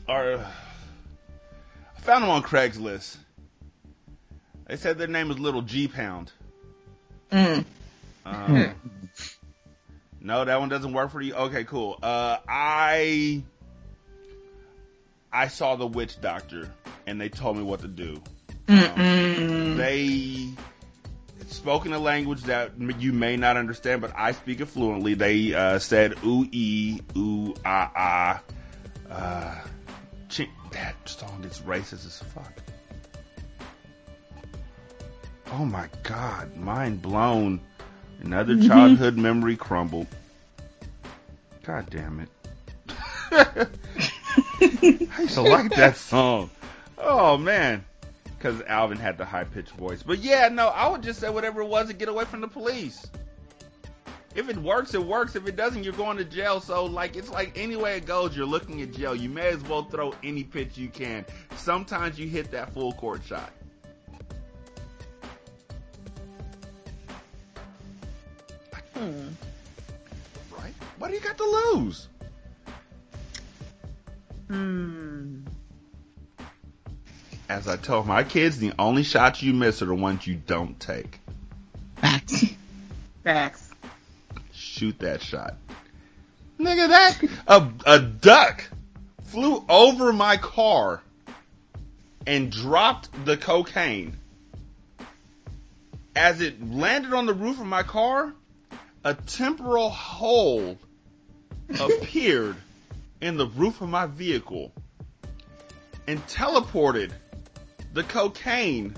C: Or I found them on Craigslist. They said their name was Little G Pound. No, that one doesn't work for you. Okay, cool. I saw the witch doctor, and they told me what to do. They spoke in a language that you may not understand, but I speak it fluently. They said ooh ee ooh ah ah. That song is racist as fuck. Oh my god, mind blown. Another childhood memory crumbled. God damn it. I used to like that song. Oh man. Because Alvin had the high-pitched voice. But yeah, no, I would just say whatever it was to get away from the police. If it works, it works. If it doesn't, you're going to jail. So, like, it's like any way it goes, you're looking at jail. You may as well throw any pitch you can. Sometimes you hit that full court shot. Right? What do you got to lose? As I told my kids, the only shots you miss are the ones you don't take.
F: Facts.
C: Shoot that shot. Nigga, that a duck flew over my car and dropped the cocaine. As it landed on the roof of my car, a temporal hole appeared in the roof of my vehicle and teleported the cocaine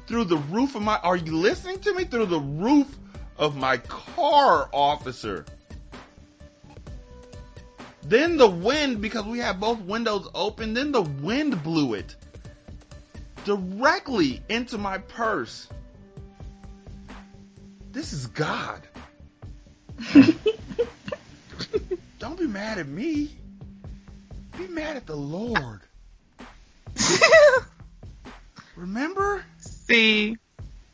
C: through the roof of my... Are you listening to me? Through the roof of my car, officer. Then the wind, because we had both windows open, then the wind blew it directly into my purse. This is God. Don't be mad at me. Be mad at the Lord. Remember?
G: See,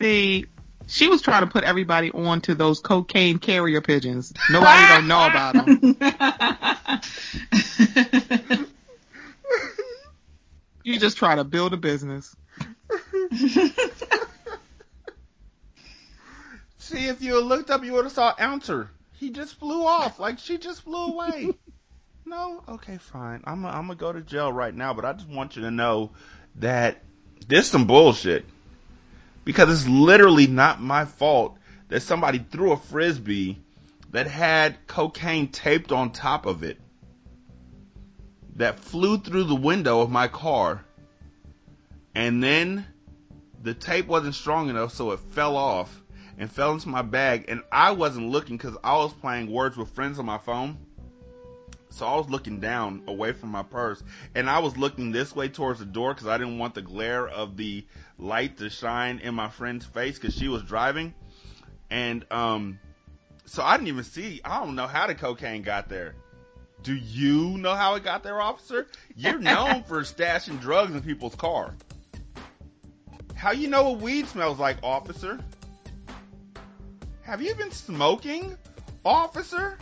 G: she was trying to put everybody on to those cocaine carrier pigeons. Nobody don't know about them. You just try to build a business.
C: See, if you had looked up, you would have saw Ouncer. He just flew off. Like, she just flew away. No? Okay, fine. I'm gonna go to jail right now, but I just want you to know that this some bullshit. Because it's literally not my fault that somebody threw a frisbee that had cocaine taped on top of it that flew through the window of my car, and then the tape wasn't strong enough, so it fell off and fell into my bag, and I wasn't looking because I was playing Words with Friends on my phone. So I was looking down away from my purse, and I was looking this way towards the door because I didn't want the glare of the light to shine in my friend's face because she was driving. And so I didn't even see. I don't know how the cocaine got there. Do you know how it got there, officer? You're known for stashing drugs in people's car. How you know what weed smells like, officer? Have you been smoking, officer?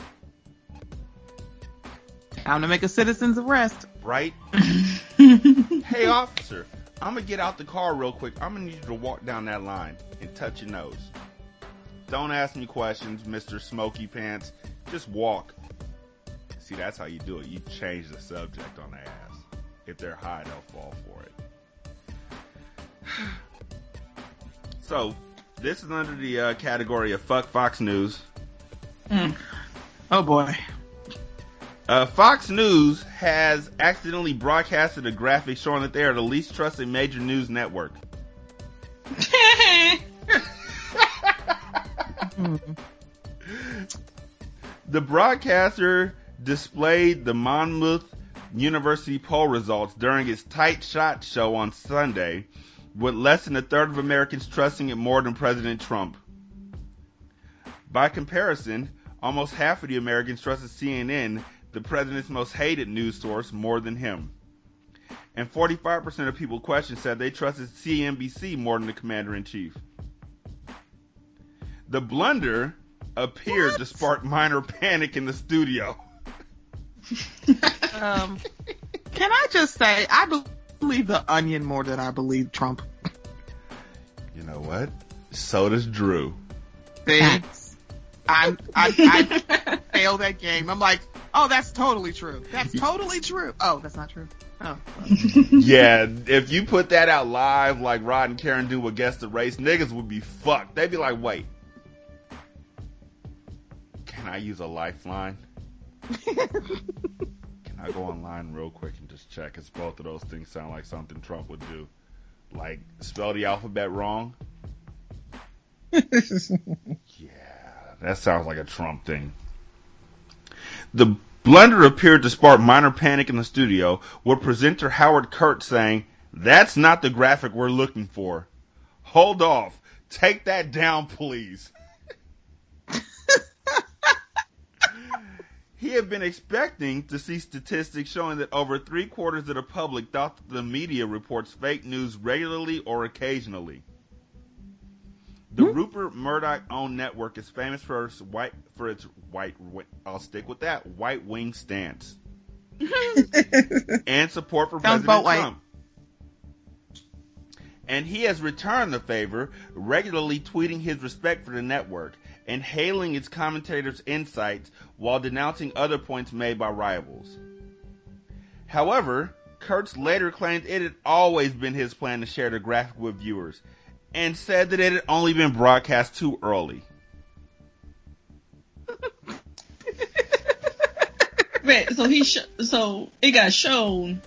G: Time to make a citizen's arrest.
C: Right? Hey, officer, I'm going to get out the car real quick. I'm going to need you to walk down that line and touch your nose. Don't ask me questions, Mr. Smoky Pants. Just walk. See, that's how you do it. You change the subject on their ass. If they're high, they'll fall for it. So, this is under the category of Fuck Fox News.
G: Oh boy.
C: Fox News has accidentally broadcasted a graphic showing that they are the least trusted major news network. The broadcaster displayed the Monmouth University poll results during its Tight Shot show on Sunday, with less than a third of Americans trusting it more than President Trump. By comparison, almost half of the Americans trusted CNN, the president's most hated news source, more than him. And 45% of people questioned said they trusted CNBC more than the commander-in-chief. The blunder appeared to spark minor panic in the studio.
G: Can I just say, I believe the Onion more than I believe Trump.
C: You know what? So does Drew.
G: See? I failed that game. I'm like, oh, that's totally true. That's totally true. Oh, that's not true. Oh.
C: Yeah, if you put that out live like Rod and Karen do with Guess the Race, niggas would be fucked. They'd be like, wait, can I use a lifeline? Can I go online real quick and just check? Because both of those things sound like something Trump would do. Like, spell the alphabet wrong? Yeah, that sounds like a Trump thing. The blunder appeared to spark minor panic in the studio, with presenter Howard Kurtz saying, "That's not the graphic we're looking for. Hold off. Take that down, please." He had been expecting to see statistics showing that over 3/4 of the public thought that the media reports fake news regularly or occasionally. The Rupert Murdoch-owned network is famous for its white wing stance and support for President Trump. And he has returned the favor, regularly tweeting his respect for the network and hailing its commentators' insights while denouncing other points made by rivals. However, Kurtz later claimed it had always been his plan to share the graphic with viewers, and said that it had only been broadcast too early.
E: Right, so it got shown.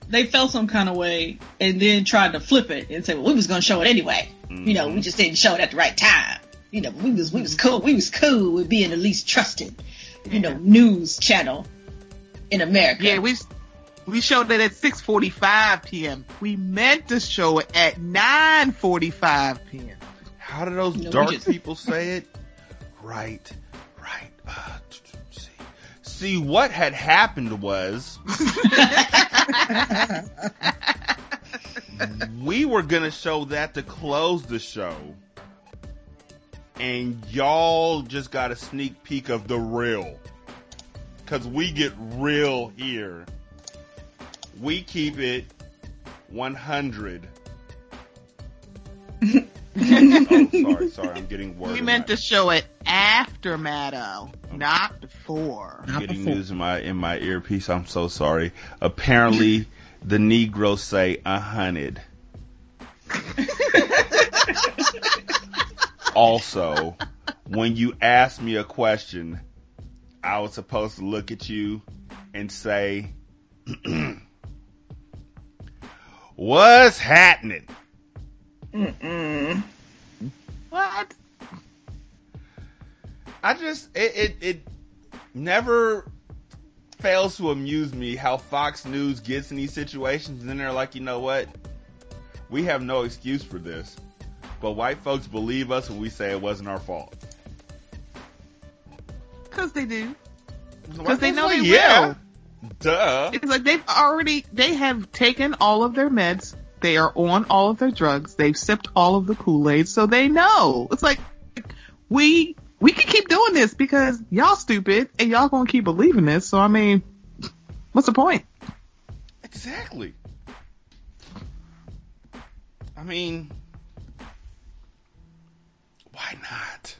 E: They felt some kind of way, and then tried to flip it and say, "Well, we was gonna show it anyway.
C: Mm-hmm.
E: You know, we just didn't show it at the right time. You know, we was cool. We was cool with being the least trusted, news channel in America."
G: Yeah, we showed it at 6:45 p.m. We meant to show it at 9:45 p.m.
C: How do those dark people say it? Right. See, what had happened was we were gonna show that to close the show, and y'all just got a sneak peek of the real. 'Cause we get real here. We keep it 100. Sorry, I'm getting worried.
G: We meant to show it after Maddow, not before.
C: I'm getting news in my earpiece. I'm so sorry. Apparently, the Negroes say 100. Also, when you asked me a question, I was supposed to look at you and say, "What's happening?"
G: What?
C: It never fails to amuse me how Fox News gets in these situations, and then they're like, you know what? We have no excuse for this, but white folks believe us when we say it wasn't our fault.
G: 'Cause they do. 'Cause they know they
C: will.
G: will.
C: Duh.
G: It's like they have taken all of their meds. They are on all of their drugs. They've sipped all of the Kool-Aid, so they know. It's like, we can keep doing this because y'all stupid and y'all gonna keep believing this. So, I mean, what's the point?
C: Exactly. I mean, why not?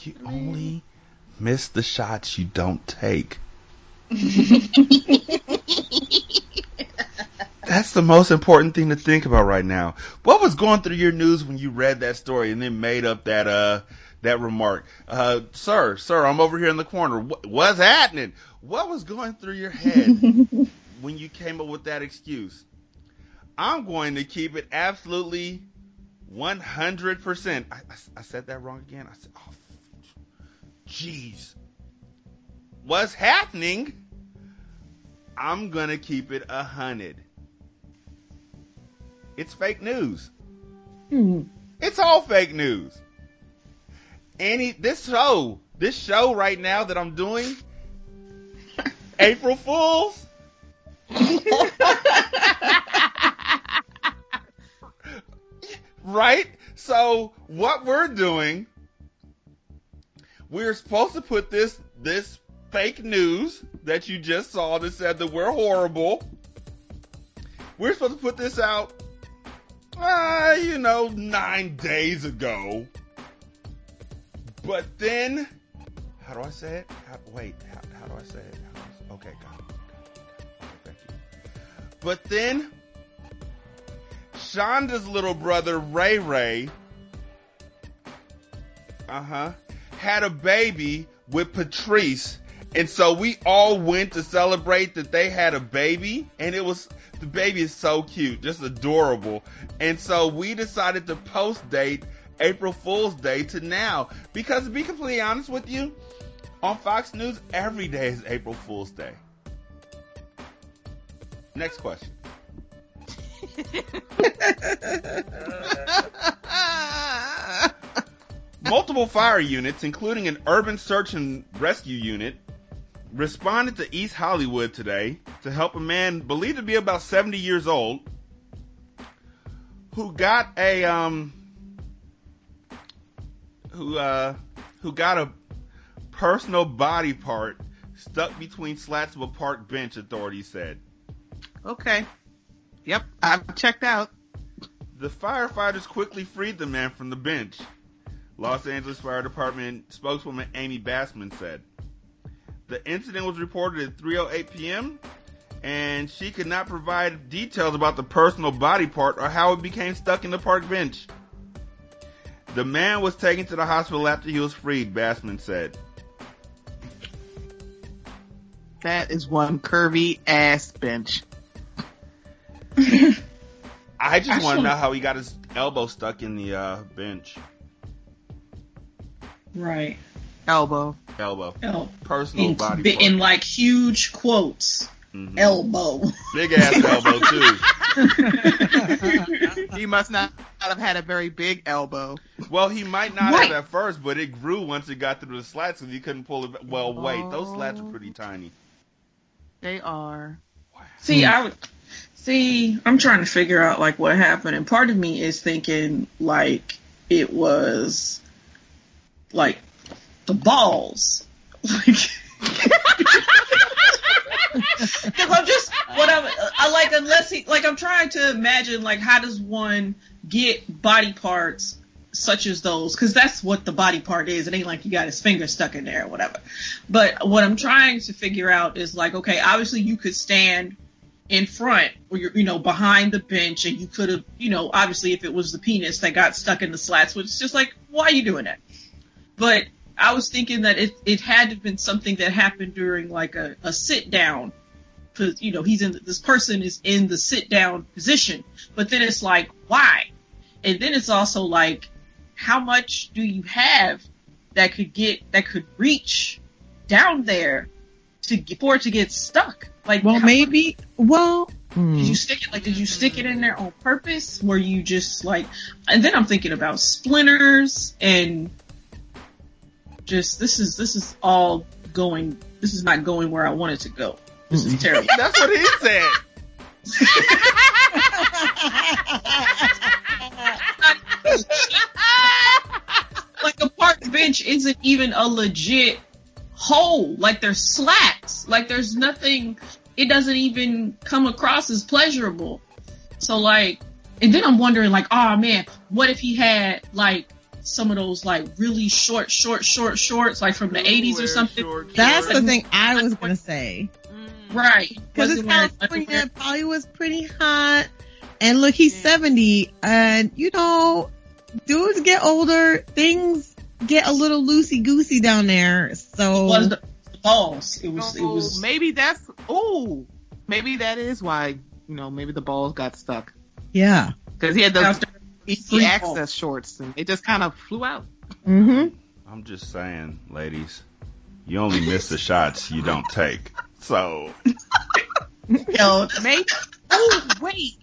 C: You only miss the shots you don't take. That's the most important thing to think about right now. What was going through your news when you read that story and then made up that remark? Sir, I'm over here in the corner. What's happening? What was going through your head when you came up with that excuse? I'm going to keep it absolutely 100%. I said that wrong again. I said, oh, jeez. What's happening? I'm going to keep it 100. It's fake news. It's all fake news. This show right now that I'm doing, April Fools, Right? So what we're doing, we're supposed to put this fake news that you just saw that said that we're horrible. We're supposed to put this out, 9 days ago. But then, how do I say it? How do I say it? Okay, got it. Okay, thank you. But then, Shonda's little brother, Ray Ray, had a baby with Patrice. And so we all went to celebrate that they had a baby. And the baby is so cute, just adorable. And so we decided to post date April Fool's Day to now. Because to be completely honest with you, on Fox News, every day is April Fool's Day. Next question. Multiple fire units, including an urban search and rescue unit, responded to East Hollywood today to help a man believed to be about 70 years old who got a personal body part stuck between slats of a park bench, authorities said.
G: Okay. Yep, I've checked out.
C: The firefighters quickly freed the man from the bench, Los Angeles Fire Department spokeswoman Amy Bassman said. The incident was reported at 3:08 p.m., and she could not provide details about the personal body part or how it became stuck in the park bench. The man was taken to the hospital after he was freed, Bassman said.
G: That is one curvy ass bench.
C: I just want to know how he got his elbow stuck in the bench.
E: Right.
G: Elbow.
C: Personal body part.
E: In like huge quotes. Mm-hmm. Elbow.
C: Big ass elbow too.
G: He must not have had a very big elbow.
C: Well, he might not have at first, but it grew once it got through the slats and he couldn't pull it back. Well, wait, those slats are pretty tiny.
G: They are.
E: Wow. I'm trying to figure out like what happened, and part of me is thinking like it was like the balls, like. Because I'm trying to imagine like how does one get body parts such as those, because that's what the body part is. It ain't like you got his finger stuck in there or whatever. But what I'm trying to figure out is like, okay, obviously you could stand in front or you're behind the bench, and you could have, obviously if it was the penis that got stuck in the slats, which is just like, why are you doing that? But I was thinking that it had to have been something that happened during like a sit down, because this person is in the sit down position. But then it's like, why? And then it's also like, how much do you have that could reach down there for it to get stuck? Like,
D: well, maybe. Well,
E: did you stick it? Like, did you stick it in there on purpose? Were you just like? And then I'm thinking about splinters and. Just this is all going. This is not going where I want it to go. This is terrible.
C: That's what he said.
E: Like a park bench isn't even a legit hole. Like there's slats. Like there's nothing. It doesn't even come across as pleasurable. So like, and then I'm wondering like, oh man, what if he had like. Some of those like really short shorts like from the 80s or something.
D: That's the thing I was gonna say.
E: Right.
D: Because it's California, probably was pretty hot. And look, he's 70, and dudes get older, things get a little loosey goosey down there. So
E: it was the balls. It was.
G: Maybe that is why maybe the balls got stuck.
D: Yeah.
G: Because he had those. Easy access shorts, and it just kind of flew out.
D: Mm-hmm.
C: I'm just saying, ladies, you only miss the shots you don't take. So,
G: maybe. Oh, wait.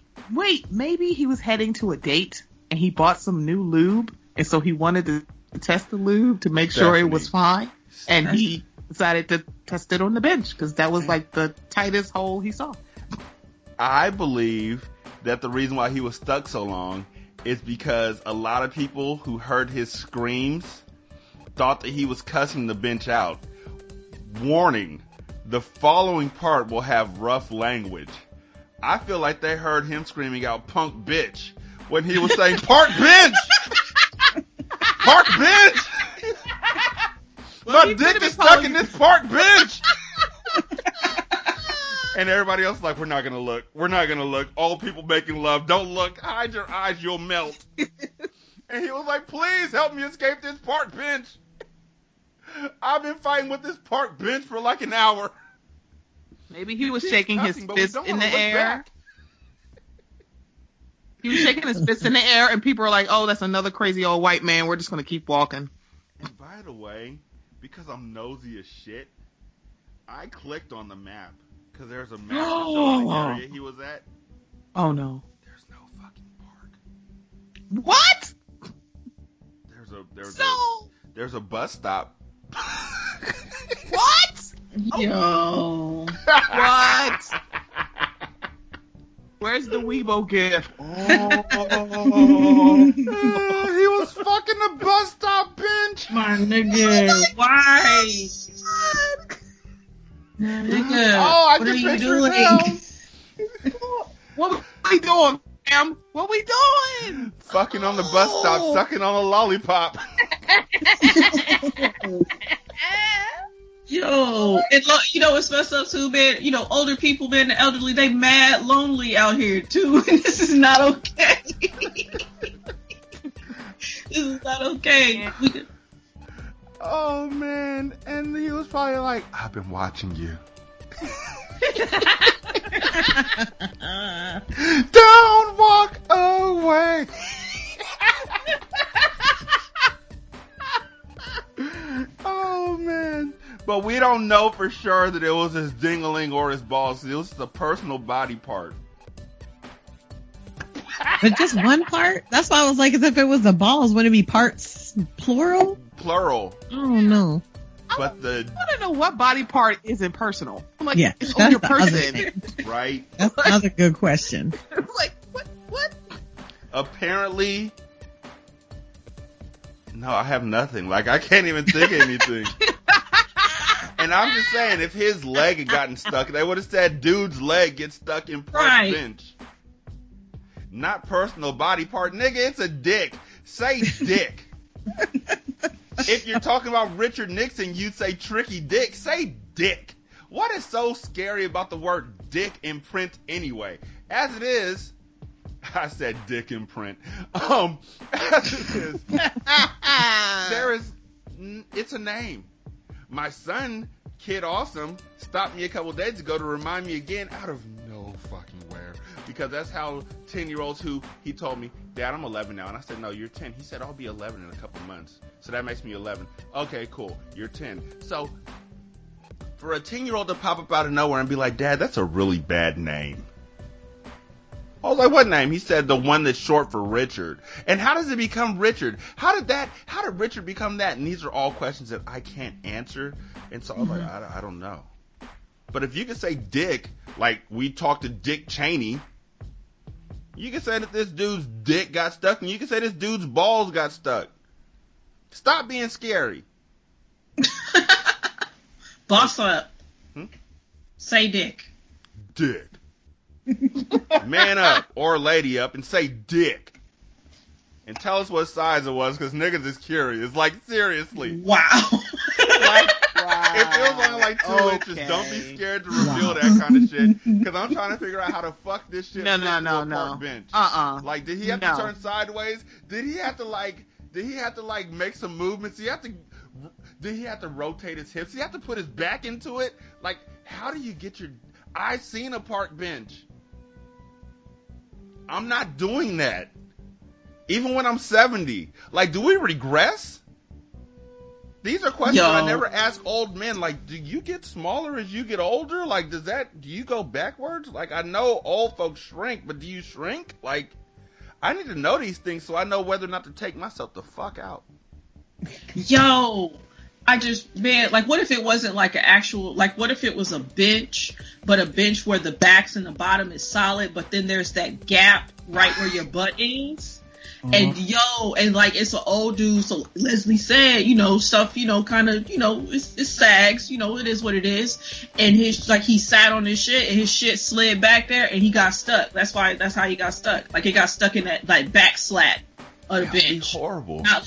G: Maybe he was heading to a date, and he bought some new lube, and so he wanted to test the lube to make sure it was fine, and he decided to test it on the bench because that was like the tightest hole he saw.
C: I believe that the reason why he was stuck so long is because a lot of people who heard his screams thought that he was cussing the bench out. Warning, the following part will have rough language. I feel like they heard him screaming out punk bitch when he was saying park bench! Park bench! My dick is stuck in this park bench! And everybody else is like, we're not gonna look. We're not gonna look. All people making love. Don't look. Hide your eyes. You'll melt. And he was like, please help me escape this park bench. I've been fighting with this park bench for like an hour.
G: Maybe he was shaking his fist in the air.
C: Back.
G: He was shaking his fist in the air, and people are like, oh, that's another crazy old white man. We're just gonna keep walking.
C: And by the way, because I'm nosy as shit, I clicked on the map. Because there's a map that shows the area he was at.
G: Oh, no.
C: There's no fucking park.
G: What?
C: There's a bus stop.
G: What?
E: Yo.
G: What? Where's the Weibo gift?
C: He was fucking the bus stop bench.
E: My nigga. Why? Nigga,
C: Oh, I
E: what
C: can
E: are you
C: picture
E: doing?
C: it now.
G: What we doing, fam? What we doing?
C: Fucking on the bus stop, sucking on a lollipop.
E: Yo, you know what's messed up too, man? You know, older people, man, the elderly, they mad lonely out here too. And this is not okay. This is not okay.
C: Oh man, and he was probably like, I've been watching you. Don't walk away. Oh man. But we don't know for sure that it was his dingling or his balls. It was the personal body part.
D: But just one part? That's why I was like, as if it was the balls, wouldn't it be parts plural?
C: Plural.
D: Oh no.
C: But
G: I want to know what body part isn't personal. I'm like,
D: Yeah,
G: it's
D: that's
G: on your
D: the other
G: person.
D: thing.
C: right?
D: That's another good question.
G: Like, what?
C: Apparently, no, I have nothing. Like, I can't even think of anything. And I'm just saying, if his leg had gotten stuck, they would have said, dude's leg gets stuck in park bench. Not personal body part. Nigga, it's a dick. Say dick. If you're talking about Richard Nixon, you'd say tricky dick. Say dick. What is so scary about the word dick in print anyway? As it is, I said dick in print. As it is, it's a name. My son, Kid Awesome, stopped me a couple days ago to remind me again out of no fucking where. Because that's how 10-year-olds who, he told me, Dad, I'm 11 now. And I said, no, you're 10. He said, I'll be 11 in a couple months. So that makes me 11. Okay, cool. You're 10. So for a 10-year-old to pop up out of nowhere and be like, Dad, that's a really bad name. I was like, what name? He said the one that's short for Richard. And how does it become Richard? How did Richard become that? And these are all questions that I can't answer. And so I was like, I don't know. But if you could say Dick, like we talked to Dick Cheney, you can say that this dude's dick got stuck, and you can say this dude's balls got stuck. Stop being scary.
E: Boss up. Say dick.
C: Dick. Man up or lady up and say dick. And tell us what size it was, because niggas is curious. Like, seriously.
E: Wow.
C: Like, if it was only like 2 inches, don't be scared to reveal that kind of shit. Because I'm trying to figure out how to fuck this shit
G: No.
C: park bench. Like, did he have to turn sideways? Did he have to make some movements? Did he have to rotate his hips? Did he have to put his back into it? Like, how do you get your... I've seen a park bench. I'm not doing that. Even when I'm 70. Like, do we regress? These are questions I never ask old men. Like, do you get smaller as you get older? Like, do you go backwards? Like, I know old folks shrink, but do you shrink? Like, I need to know these things so I know whether or not to take myself the fuck out.
E: Yo, man, like, what if it wasn't like an actual, like, what if it was a bench, but a bench where the backs and the bottom is solid, but then there's that gap right where your butt is? And and like, it's an old dude, so Leslie said, stuff, kind of, it sags, it is what it is. And he sat on his shit, and his shit slid back there, and he got stuck. That's how he got stuck. Like, it got stuck in that, like, back slat of the bench.
C: Horrible.
E: Not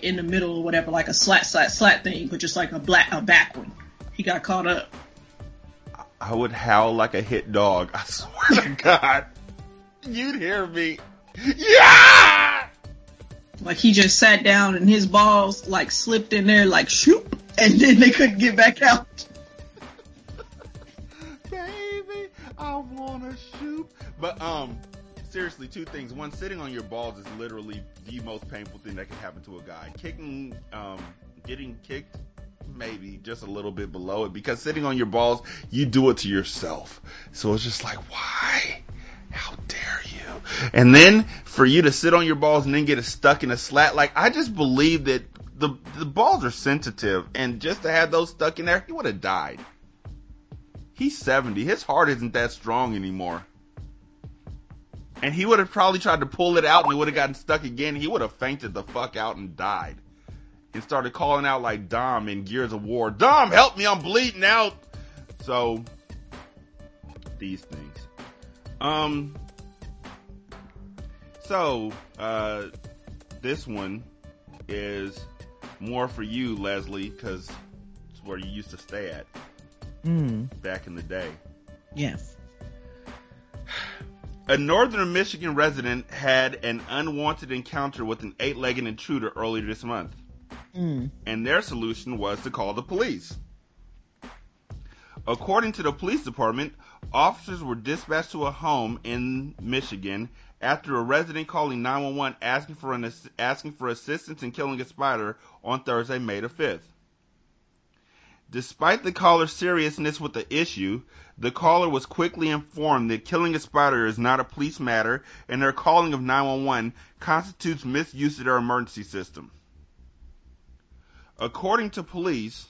E: in the middle or whatever, like a slat thing, but just like a back one. He got caught up.
C: I would howl like a hit dog. I swear to God. You'd hear me. Yeah!
E: Like, he just sat down and his balls, like, slipped in there, like, shoop, and then they couldn't get back out.
C: Baby, I wanna shoot. But, seriously, two things. One, sitting on your balls is literally the most painful thing that can happen to a guy. Getting kicked, maybe just a little bit below it, because sitting on your balls, you do it to yourself. So it's just like, why? How dare you? And then for you to sit on your balls and then get it stuck in a slat, like, I just believe that the balls are sensitive, and just to have those stuck in there, he would have died. He's 70. His heart isn't that strong anymore. And he would have probably tried to pull it out and it would have gotten stuck again. He would have fainted the fuck out and died. And started calling out like Dom in Gears of War. Dom, help me, I'm bleeding out. So, these things. This one is more for you, Leslie, because it's where you used to stay at back in the day.
D: Yes.
C: A northern Michigan resident had an unwanted encounter with an 8-legged intruder earlier this month. And their solution was to call the police. According to the police department, officers were dispatched to a home in Michigan after a resident calling 911 asking for assistance in killing a spider on Thursday, May the 5th. Despite the caller's seriousness with the issue, the caller was quickly informed that killing a spider is not a police matter, and their calling of 911 constitutes misuse of their emergency system. According to police,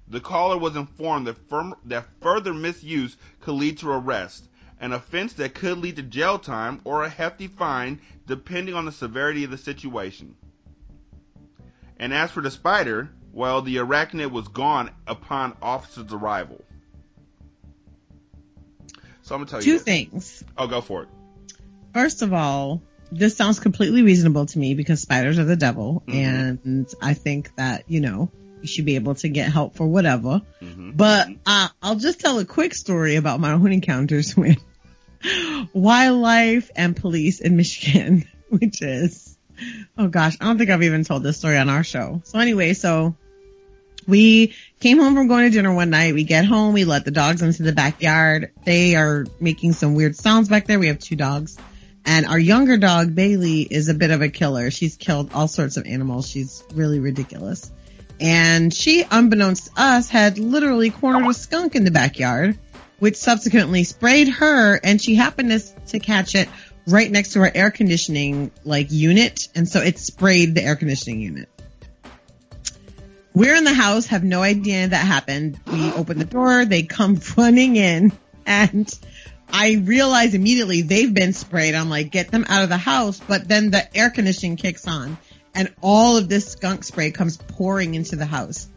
C: the caller was informed that further misuse could lead to arrest, an offense that could lead to jail time or a hefty fine depending on the severity of the situation. And as for the spider, well, the arachnid was gone upon officers' arrival. So I'm going to tell you
D: two things.
C: Oh, go for it.
D: First of all, this sounds completely reasonable to me because spiders are the devil, and I think that, you should be able to get help for whatever. But I'll just tell a quick story about my own encounters with wildlife and police in Michigan, which is, oh gosh, I don't think I've even told this story on our show. So anyway, we came home from going to dinner one night. We get home, we let the dogs into the backyard. They are making some weird sounds back there. We have 2 dogs. And our younger dog, Bailey, is a bit of a killer. She's killed all sorts of animals. She's really ridiculous. And she, unbeknownst to us, had literally cornered a skunk in the backyard, which subsequently sprayed her, and she happened to catch it right next to our air conditioning, unit. And so it sprayed the air conditioning unit. We're in the house, have no idea that happened. We open the door, they come running in, and I realize immediately they've been sprayed. I'm like, get them out of the house. But then the air conditioning kicks on and all of this skunk spray comes pouring into the house.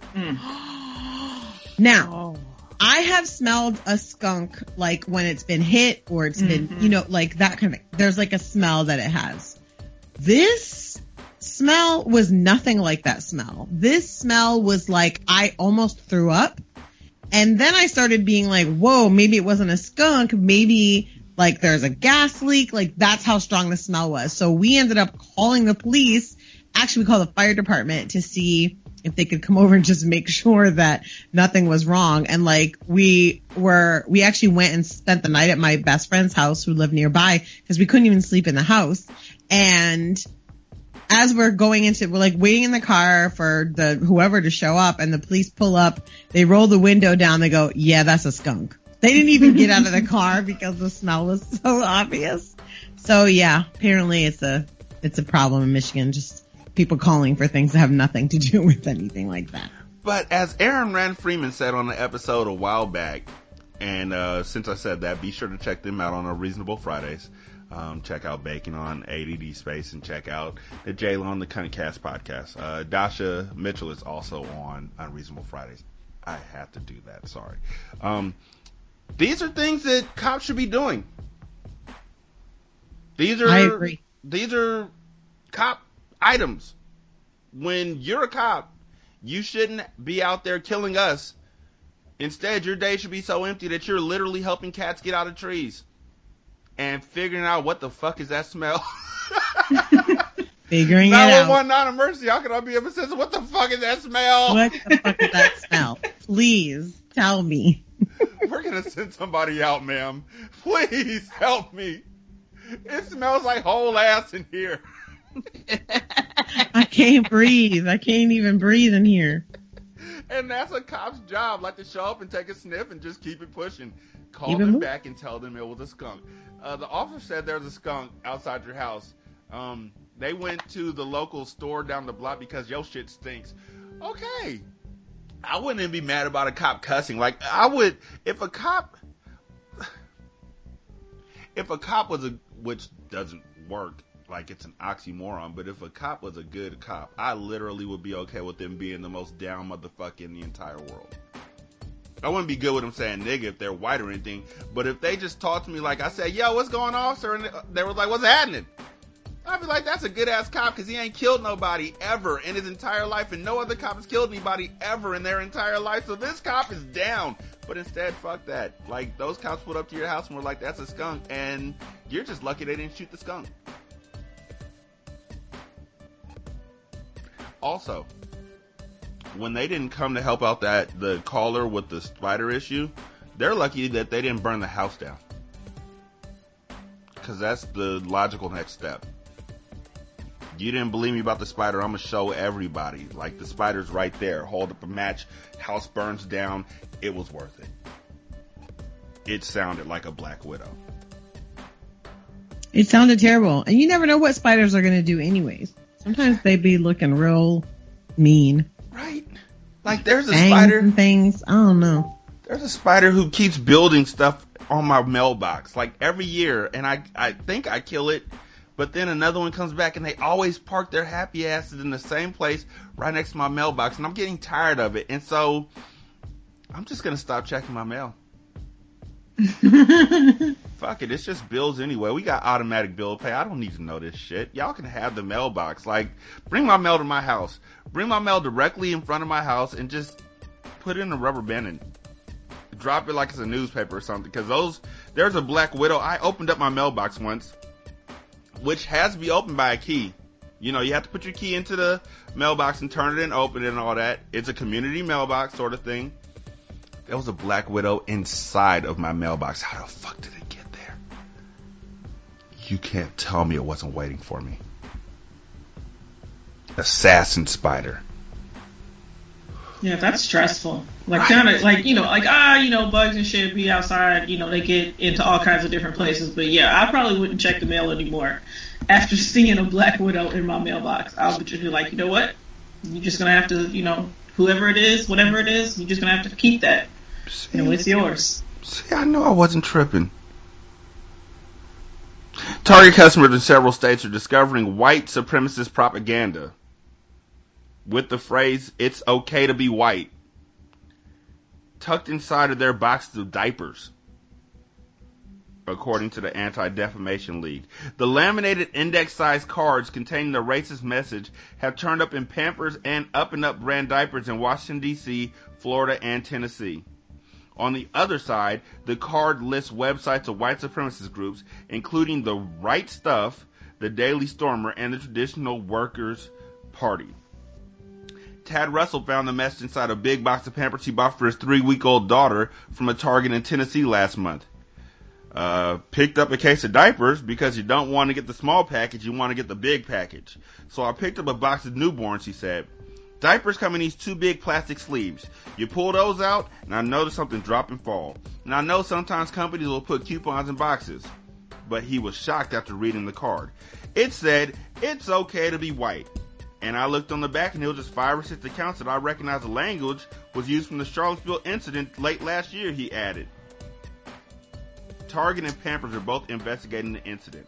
D: Now, I have smelled a skunk when it's been hit or it's been, that kind of thing. There's a smell that it has. This smell was nothing like that smell. This smell was I almost threw up. And then I started being whoa, maybe it wasn't a skunk. Maybe there's a gas leak. That's how strong the smell was. So we ended up calling the police. Actually, we called the fire department to see if they could come over and just make sure that nothing was wrong. And we actually went and spent the night at my best friend's house who lived nearby because we couldn't even sleep in the house. And as we're going we're waiting in the car for whoever to show up, and the police pull up, they roll the window down, they go, yeah, that's a skunk. They didn't even get out of the car because the smell was so obvious. So yeah, apparently it's a problem in Michigan, just people calling for things that have nothing to do with anything like that.
C: But as Aaron Rand Freeman said on the episode a while back, and since I said that, be sure to check them out on Unreasonable Fridays. Check out Bacon on ADD Space and check out the J-Lo on the Cunningcast podcast. Dasha Mitchell is also on Unreasonable Fridays. I have to do that. Sorry. These are things that cops should be doing.
D: I agree.
C: These are cop items. When you're a cop, you shouldn't be out there killing us. Instead, your day should be so empty that you're literally helping cats get out of trees and figuring out what the fuck is that smell.
D: Figuring it out.
C: 911 non-emergency. How can I be of assistance? What the fuck is that smell?
D: What the fuck is that smell? Please tell me.
C: We're gonna send somebody out, ma'am. Please help me. It smells like whole ass in here.
D: I can't breathe. I can't even breathe in here.
C: And that's a cop's job, like to show up and take a sniff and just keep it pushing. Call
D: Even
C: them
D: more?
C: back and tell them it was a skunk. The officer said there was a skunk outside your house. They went to the local store down the block because your shit stinks. Okay. I wouldn't even be mad about a cop cussing. Like, I would, if a cop was which doesn't work, like it's an oxymoron, but if a cop was a good cop, I literally would be okay with them being the most down motherfucker in the entire world. I wouldn't be good with them saying nigga if they're white or anything, but if they just talked to me like I said, yo, what's going on, sir? And they were like, what's happening? I'd be like, that's a good ass cop because he ain't killed nobody ever in his entire life, and no other cop has killed anybody ever in their entire life, so this cop is down. But instead, fuck that. Like, those cops pulled up to your house and were like, that's a skunk, and you're just lucky they didn't shoot the skunk. Also, when they didn't come to help out the caller with the spider issue, they're lucky that they didn't burn the house down. Because that's the logical next step. You didn't believe me about the spider, I'm going to show everybody. Like, the spider's right there. Hold up a match, house burns down. It was worth it. It sounded like a black widow.
D: It sounded terrible. And you never know what spiders are going to do anyways. Sometimes they be looking real mean.
C: Right? Like, there's a
D: Fangs
C: spider.
D: and things. I don't know.
C: There's a spider who keeps building stuff on my mailbox. Like, every year. And I think I kill it. But then another one comes back and they always park their happy asses in the same place right next to my mailbox. And I'm getting tired of it. And so I'm just going to stop checking my mail. Fuck it. It's just bills anyway. We got automatic bill pay. I don't need to know this shit. Y'all can have the mailbox. Like, bring my mail to my house. Bring my mail directly in front of my house and just put it in a rubber band and drop it like it's a newspaper or something. Because there's a black widow. I opened up my mailbox once, which has to be opened by a key. You know, you have to put your key into the mailbox and turn it and open it and all that. It's a community mailbox sort of thing. There was a black widow inside of my mailbox. How the fuck did it get there? You can't tell me it wasn't waiting for me. Assassin spider.
E: Yeah, that's stressful. Like, kind of, like, bugs and shit be outside, they get into all kinds of different places. But yeah, I probably wouldn't check the mail anymore after seeing a black widow in my mailbox. I would just be like, you know what? You're just going to have to, whoever it is, whatever it is, you're just going to have to keep that. It's yours.
C: See, I know I wasn't tripping. Target customers in several states are discovering white supremacist propaganda with the phrase, it's okay to be white, tucked inside of their boxes of diapers, according to the Anti-Defamation League. The laminated index-sized cards containing the racist message have turned up in Pampers and Up and Up brand diapers in Washington, D.C., Florida, and Tennessee. On the other side, the card lists websites of white supremacist groups, including the Right Stuff, the Daily Stormer, and the Traditional Workers' Party. Tad Russell found the message inside a big box of Pampers he bought for his 3-week-old daughter from a Target in Tennessee last month. Picked up a case of diapers because you don't want to get the small package, you want to get the big package. So I picked up a box of newborns, he said. Diapers come in these 2 big plastic sleeves. You pull those out, and I noticed something drop and fall. And I know sometimes companies will put coupons in boxes. But he was shocked after reading the card. It said, it's okay to be white. And I looked on the back, and it was just 5 or 6 accounts that I recognized the language was used from the Charlottesville incident late last year, he added. Target and Pampers are both investigating the incident.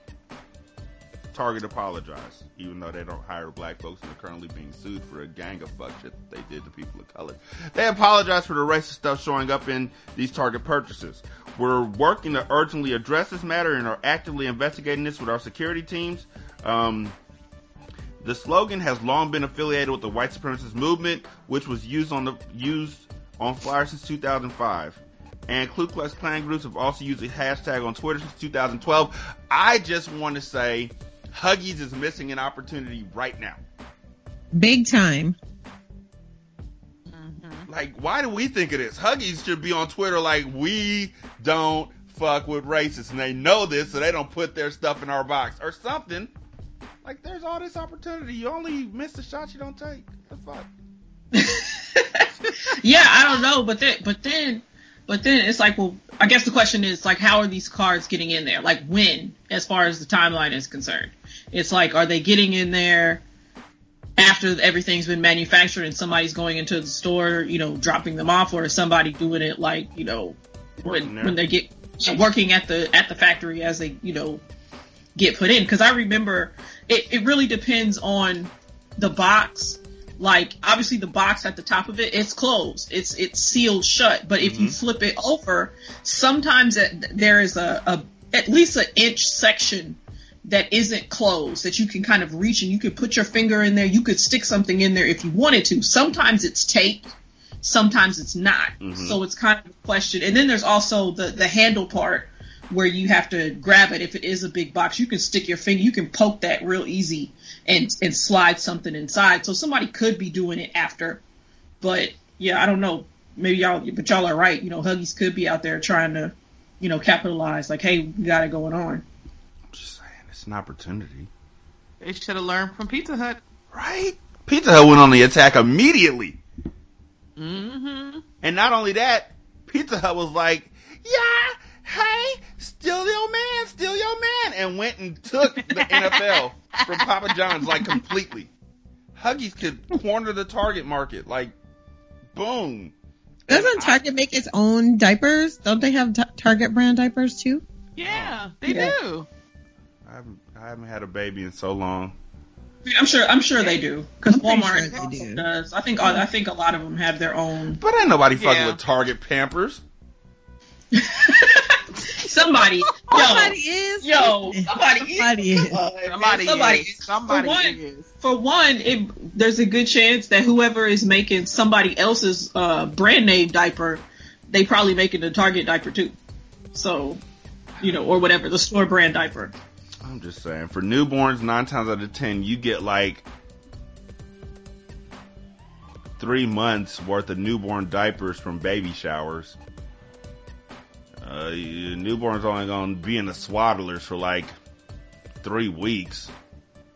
C: Target apologized, even though they don't hire black folks and are currently being sued for a gang of fuck shit that they did to people of color. They apologized for the racist stuff showing up in these Target purchases. We're working to urgently address this matter and are actively investigating this with our security teams. The slogan has long been affiliated with the white supremacist movement, which was used on flyers since 2005. And Ku Klux Klan groups have also used the hashtag on Twitter since 2012. I just want to say, Huggies is missing an opportunity right now.
D: Big time.
C: Like, why do we think of this? Huggies should be on Twitter like, we don't fuck with racists, and they know this, so they don't put their stuff in our box or something. Like, there's all this opportunity. You only miss the shots you don't take. What the fuck?
E: Yeah, I don't know, but then it's like, well, I guess the question is, like, how are these cards getting in there? Like, when, as far as the timeline is concerned? It's like, are they getting in there after everything's been manufactured and somebody's going into the store, dropping them off, or is somebody doing it like, when they get working at the factory as they, get put in? Because I remember it really depends on the box. Like, obviously the box at the top of it, it's closed. It's sealed shut. But if you flip it over, sometimes there is at least an inch section that isn't closed that you can kind of reach, and you could put your finger in there. You could stick something in there if you wanted to. Sometimes it's taped. Sometimes it's not. So it's kind of a question. And then there's also the handle part where you have to grab it. If it is a big box, you can stick your finger, you can poke that real easy and slide something inside. So somebody could be doing it after. But yeah, I don't know. Maybe y'all are right. Huggies could be out there trying to, capitalize. Like, hey, we got it going on.
C: I'm just saying, it's an opportunity.
G: They should have learned from Pizza Hut.
C: Right? Pizza Hut went on the attack immediately.
G: Mm-hmm.
C: And not only that, Pizza Hut was like, yeah, hey, steal your man, and went and took the NFL from Papa John's, like, completely. Huggies could corner the Target market, like, boom.
D: Doesn't Target make its own diapers? Don't they have Target brand diapers too?
G: Yeah, they do.
C: I haven't had a baby in so long.
E: I'm sure they do, because Walmart
D: sure they do.
E: does. I think a lot of them have their own.
C: But ain't nobody fucking with Target Pampers.
E: Somebody is.
D: Somebody is.
E: For one, there's a good chance that whoever is making somebody else's brand name diaper, they probably making a Target diaper too. So, or whatever, the store brand diaper.
C: I'm just saying, for newborns, 9 times out of 10, you get like 3 months worth of newborn diapers from baby showers. Newborn's only going to be in the swaddlers for like 3 weeks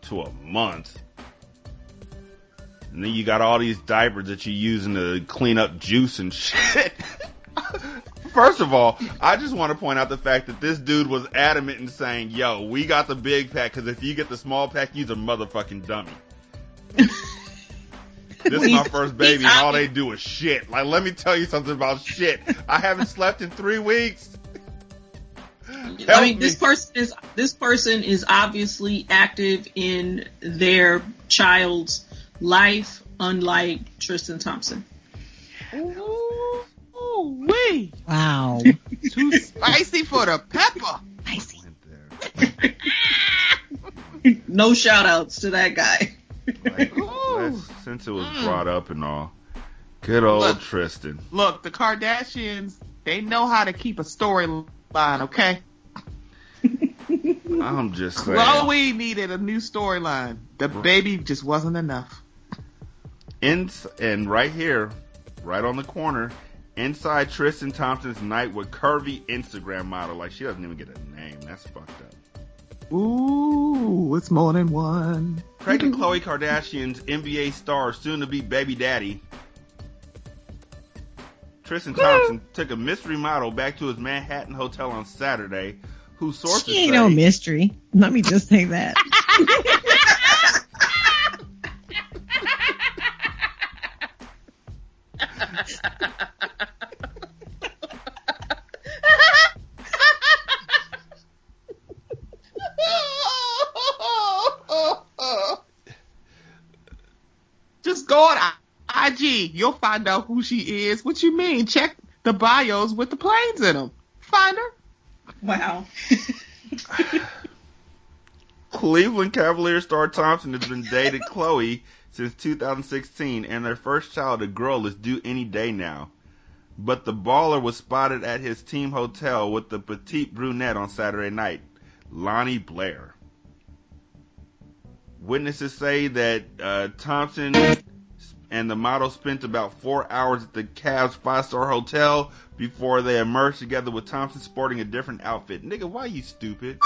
C: to a month. And then you got all these diapers that you're using to clean up juice and shit. First of all, I just want to point out the fact that this dude was adamant in saying, yo, we got the big pack, because if you get the small pack, you's a motherfucking dummy. This is my first baby, and all they do is shit. Like, let me tell you something about shit. I haven't slept in 3 weeks.
E: This person is obviously active in their child's life, unlike Tristan Thompson.
G: Ooh-wee.
D: Wow.
G: Too spicy for the pepper.
D: Spicy.
E: No shout outs to that guy.
C: Like, since it was brought up and all. Good old Tristan.
G: Look, the Kardashians, they know how to keep a storyline, okay?
C: I'm just saying.
G: Chloe needed a new storyline. The baby just wasn't enough.
C: And right here, right on the corner, inside Tristan Thompson's night with curvy Instagram model. Like, she doesn't even get a name. That's fucked up.
G: Ooh, it's more than one.
C: Pregnant Khloe Kardashian's NBA star, soon to be baby daddy, Tristan Thompson, took a mystery model back to his Manhattan hotel on Saturday, whose sources
D: She ain't
C: say,
D: no mystery. Let me just say that.
G: Just go on IG. You'll find out who she is. What you mean? Check the bios with the planes in them. Find her.
E: Wow.
C: Cleveland Cavaliers star Thompson has been dating Chloe since 2016, and their first child, a girl, is due any day now. But the baller was spotted at his team hotel with the petite brunette on Saturday night, Lonnie Blair. Witnesses say that Thompson and the model spent about 4 hours at the Cavs 5-star hotel before they emerged together, with Thompson sporting a different outfit. Nigga, why you stupid?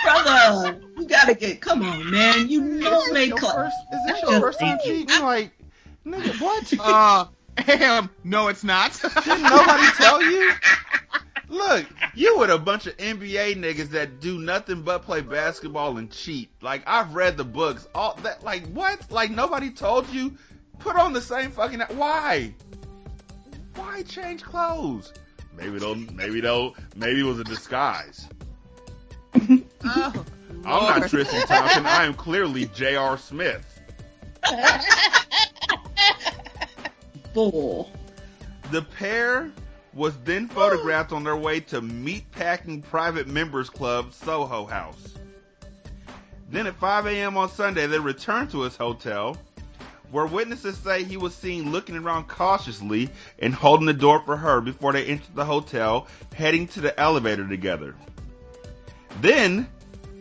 E: Brother, you gotta come on, man. You know they
C: Is this your first time cheating? Like, nigga, what?
G: No, it's not.
C: Didn't nobody tell you? Look, you with a bunch of NBA niggas that do nothing but play basketball and cheat. Like, I've read the books. All that, like, what? Like, nobody told you? Put on the same fucking... Why? Why change clothes? Maybe it was a disguise.
G: Oh,
C: I'm not Tristan Thompson. I am clearly J.R. Smith.
E: Bull.
C: The pair was then photographed on their way to Meatpacking Private Members Club Soho House. Then at 5 a.m. on Sunday, they returned to his hotel, where witnesses say he was seen looking around cautiously and holding the door for her before they entered the hotel, heading to the elevator together. Then,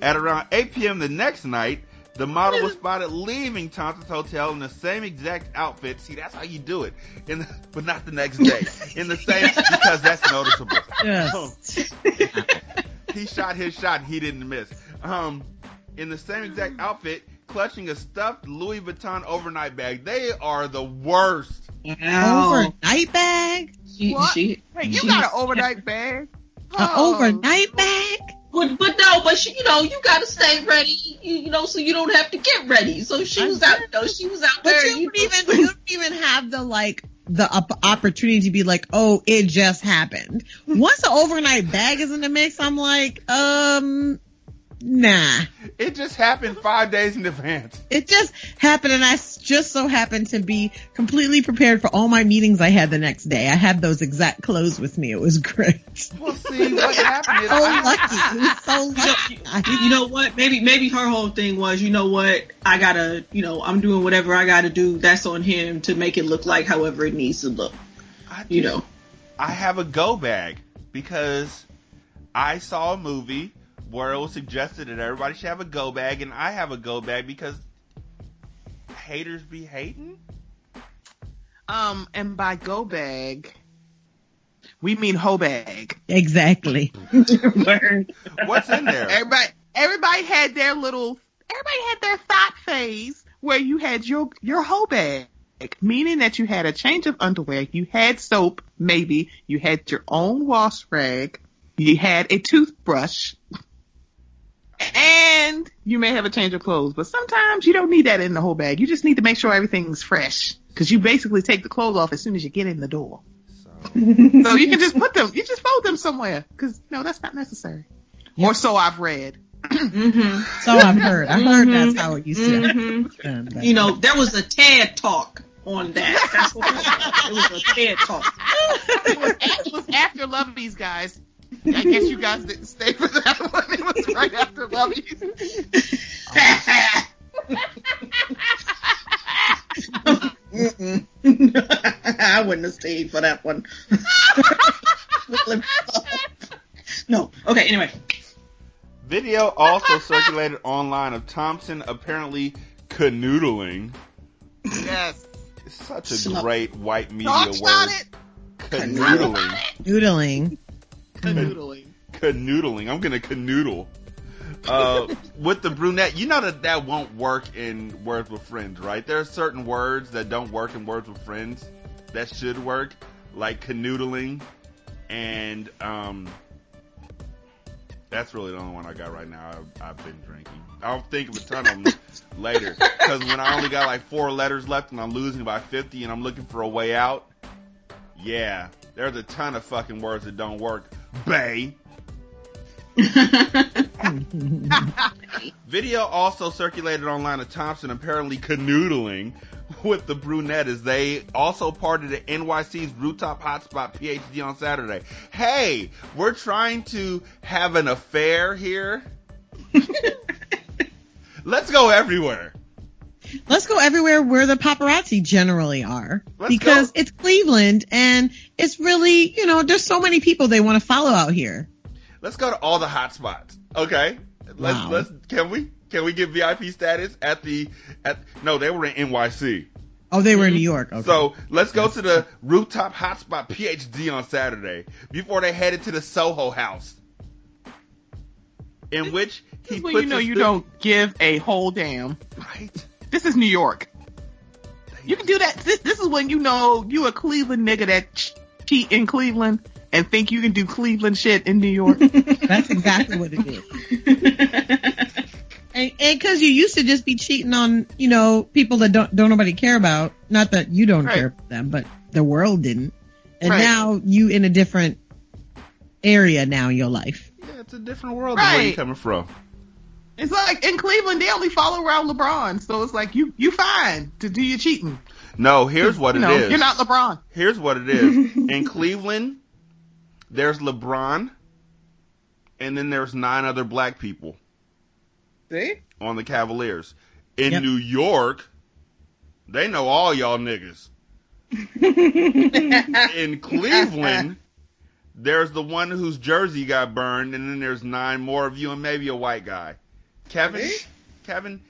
C: at around 8 p.m. the next night, the model was spotted leaving Thompson's hotel in the same exact outfit. See, that's how you do it. But not the next day. In the same, because that's noticeable.
D: Yes.
C: He shot his shot. He didn't miss. In the same exact outfit, clutching a stuffed Louis Vuitton overnight bag. They are the worst.
D: Overnight bag?
G: What? Wait, you got an overnight bag?
D: An overnight bag?
E: But you gotta stay ready, so you don't have to get ready. So she was out
D: But
E: there.
D: you don't even have the opportunity to be like, oh, it just happened. Once an overnight bag is in the mix, I'm like, nah.
C: It just happened 5 days in advance.
D: It just happened, and I just so happened to be completely prepared for all my meetings I had the next day. I had those exact clothes with me. It was great.
C: Well, see, what happened is
D: So lucky. It was so lucky.
E: You know what? Maybe her whole thing was, you know what? I gotta, I'm doing whatever I gotta do. That's on him to make it look like however it needs to look.
C: I have a go bag because I saw a movie where it was suggested that everybody should have a go bag, and I have a go bag because haters be hating.
G: And by go bag, we mean hoe bag.
D: Exactly.
C: What's in there?
G: Everybody had their thought phase where you had your hoe bag, meaning that you had a change of underwear, you had soap, maybe you had your own wash rag, you had a toothbrush, and you may have a change of clothes. But sometimes you don't need that in the whole bag. You just need to make sure everything's fresh, because you basically take the clothes off as soon as you get in the door. So you can just fold them somewhere, because no, that's not necessary. Or so I've read.
E: Mm-hmm.
D: So I've heard. I heard that's how it used to be done.
E: There was a TED talk on that. That's what it was. A TED talk.
G: It was after Lovey's, guys. I guess you guys didn't stay for that one. It was right after Lovey's.
E: I wouldn't have stayed for that one. No. Okay, anyway.
C: Video also circulated online of Thompson apparently canoodling.
G: Yes.
C: It's such a great white media
G: Talk
C: word.
G: about it.
C: Canoodling.
D: Noodling.
C: Canoodling. I'm gonna canoodle. With the brunette, you know that won't work in Words with Friends, right? There are certain words that don't work in Words with Friends that should work, like canoodling and That's really the only one I got right now. I've been drinking. I'll think of a ton of them later. Because when I only got like 4 letters left and I'm losing by 50 and I'm looking for a way out, yeah, there's a ton of fucking words that don't work. Bae. Video also circulated online of Thompson apparently canoodling with the brunette as they also partied at NYC's rooftop hotspot PhD on Saturday. Hey, we're trying to have an affair here. Let's go everywhere.
D: Let's go everywhere where the paparazzi generally are. Because it's Cleveland and it's really, there's so many people they want to follow out here.
C: Let's go to all the hot spots. Okay. Can we get VIP status no, they were in NYC.
D: Oh, they were in New York. Okay.
C: So let's go to the rooftop hotspot PhD on Saturday before they headed to the Soho House, in which he
G: puts you don't give a whole damn.
C: Right.
G: This is New York. You can do that. This is when you a Cleveland nigga that cheat in Cleveland and think you can do Cleveland shit in New York.
D: That's exactly what it is. And because you used to just be cheating on, people that don't nobody care about. Not that you don't care about them, but the world didn't. And now you in a different area now in your life.
C: Yeah, it's a different world than where you're coming from.
G: It's like in Cleveland, they only follow around LeBron. So it's like, you fine to do your cheating.
C: No, here's what it is.
G: You're not LeBron.
C: Here's what it is. In Cleveland, there's LeBron, and then there's 9 other black people.
G: See?
C: On the Cavaliers. In New York, they know all y'all niggas. In Cleveland, there's the one whose jersey got burned, and then there's 9 more of you and maybe a white guy. Kevin,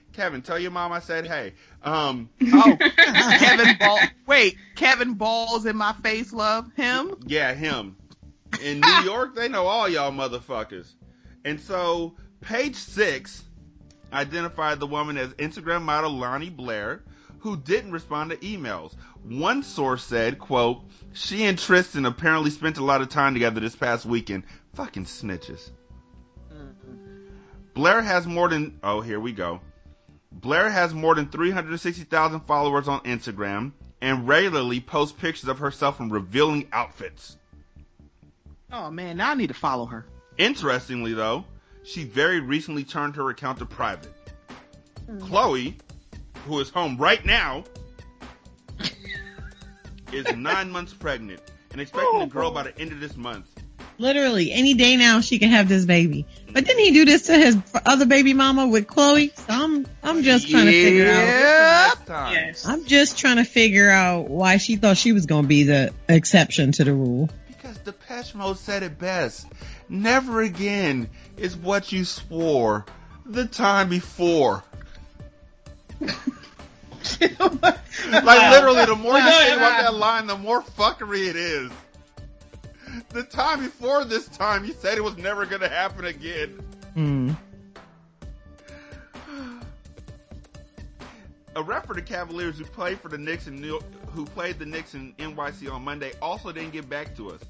C: tell your mom I said hey.
G: Kevin Balls in my face, love him?
C: Yeah, him. In New York, they know all y'all motherfuckers. And so, page 6 identified the woman as Instagram model Lonnie Blair, who didn't respond to emails. One source said, quote, she and Tristan apparently spent a lot of time together this past weekend. Fucking snitches. Blair has more than, here we go. Blair has more than 360,000 followers on Instagram and regularly posts pictures of herself in revealing outfits.
G: Oh man, now I need to follow her.
C: Interestingly though, she very recently turned her account to private. Chloe, who is home right now, is 9 months pregnant and expecting a girl by the end of this month.
D: Literally, any day now she can have this baby. But didn't he do this to his other baby mama with Chloe? So I'm just trying to figure out.
E: Yes.
D: I'm just trying to figure out why she thought she was going to be the exception to the rule.
C: Because Depeche Mode said it best. Never again is what you swore the time before. Like literally, the more you think about that line, the more fuckery it is. The time before this time, you said it was never going to happen again. A rep for the Cavaliers who played the Knicks in NYC on Monday also didn't get back to us.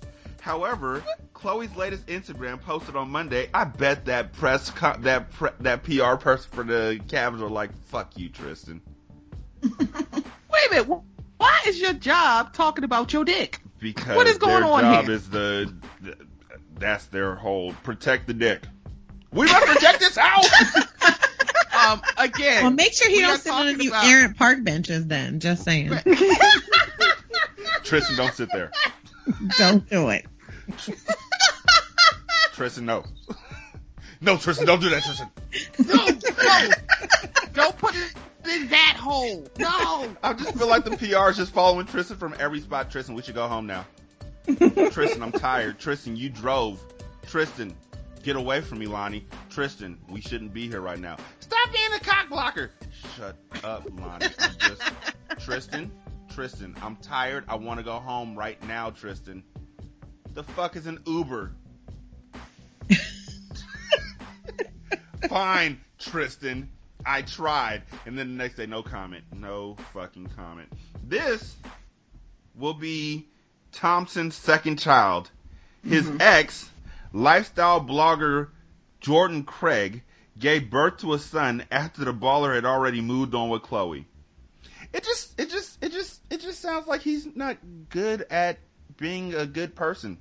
C: However, Chloe's latest Instagram posted on Monday. I bet that that PR person for the Cavs are like, "Fuck you, Tristan."
G: Wait a minute. Why is your job talking about your dick?
C: Because
G: what is going on
C: their
G: here?
C: job is that's their whole protect the dick. We must protect this house.
G: Again.
D: Well, make sure he don't sit on any errant park benches. Then, just saying.
C: Tristan, don't sit there.
D: Don't do it.
C: Tristan, no. No, Tristan, don't do that, Tristan.
G: No. Don't put it in that hole. No.
C: I just feel like the PR is just following Tristan from every spot. Tristan, we should go home now. Tristan, I'm tired. Tristan, you drove. Tristan, get away from me, Lonnie. Tristan, we shouldn't be here right now. Stop being a cock blocker. Shut up, Lonnie. Tristan, I'm tired. I want to go home right now, Tristan. The fuck is an Uber? Fine, Tristan. I tried. And then the next day, no comment. No fucking comment. This will be Thompson's second child. His ex, lifestyle blogger Jordan Craig, gave birth to a son after the baller had already moved on with Khloe. It just sounds like he's not good at being a good person.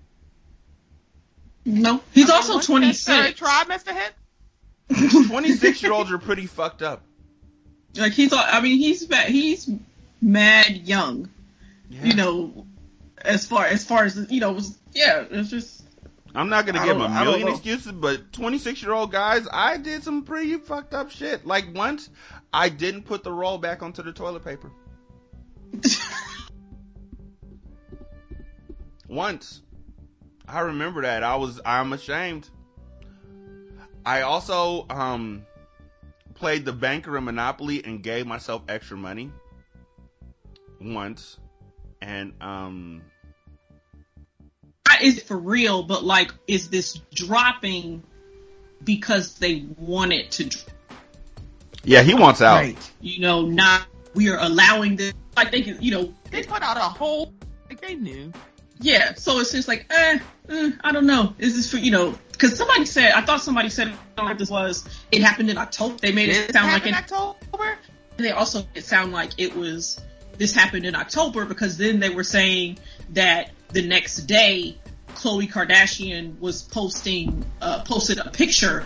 E: No, he's also 26.
G: Try, Mr. Hit.
C: 26-year-olds are pretty fucked up.
E: Like he's mad young.
C: Yeah.
E: You know, as far as it's just.
C: I'm not gonna give him a million excuses, but 26-year-old guys, I did some pretty fucked up shit. Like once, I didn't put the roll back onto the toilet paper. Once. I remember that. I'm ashamed. I also played the banker in Monopoly and gave myself extra money once. And
E: is for real, but like, is this dropping because they want it to drop?
C: Yeah, he wants out. Right.
E: You know, not we are allowing this. I think, you know,
G: they put out a whole, like they knew.
E: Yeah, so it's just like, I don't know. Is this for, you know, because I thought somebody said like this was, it happened in October. They made it sound like in
G: October.
E: They also made it sound like this happened in October because then they were saying that the next day, Khloe Kardashian was posted a picture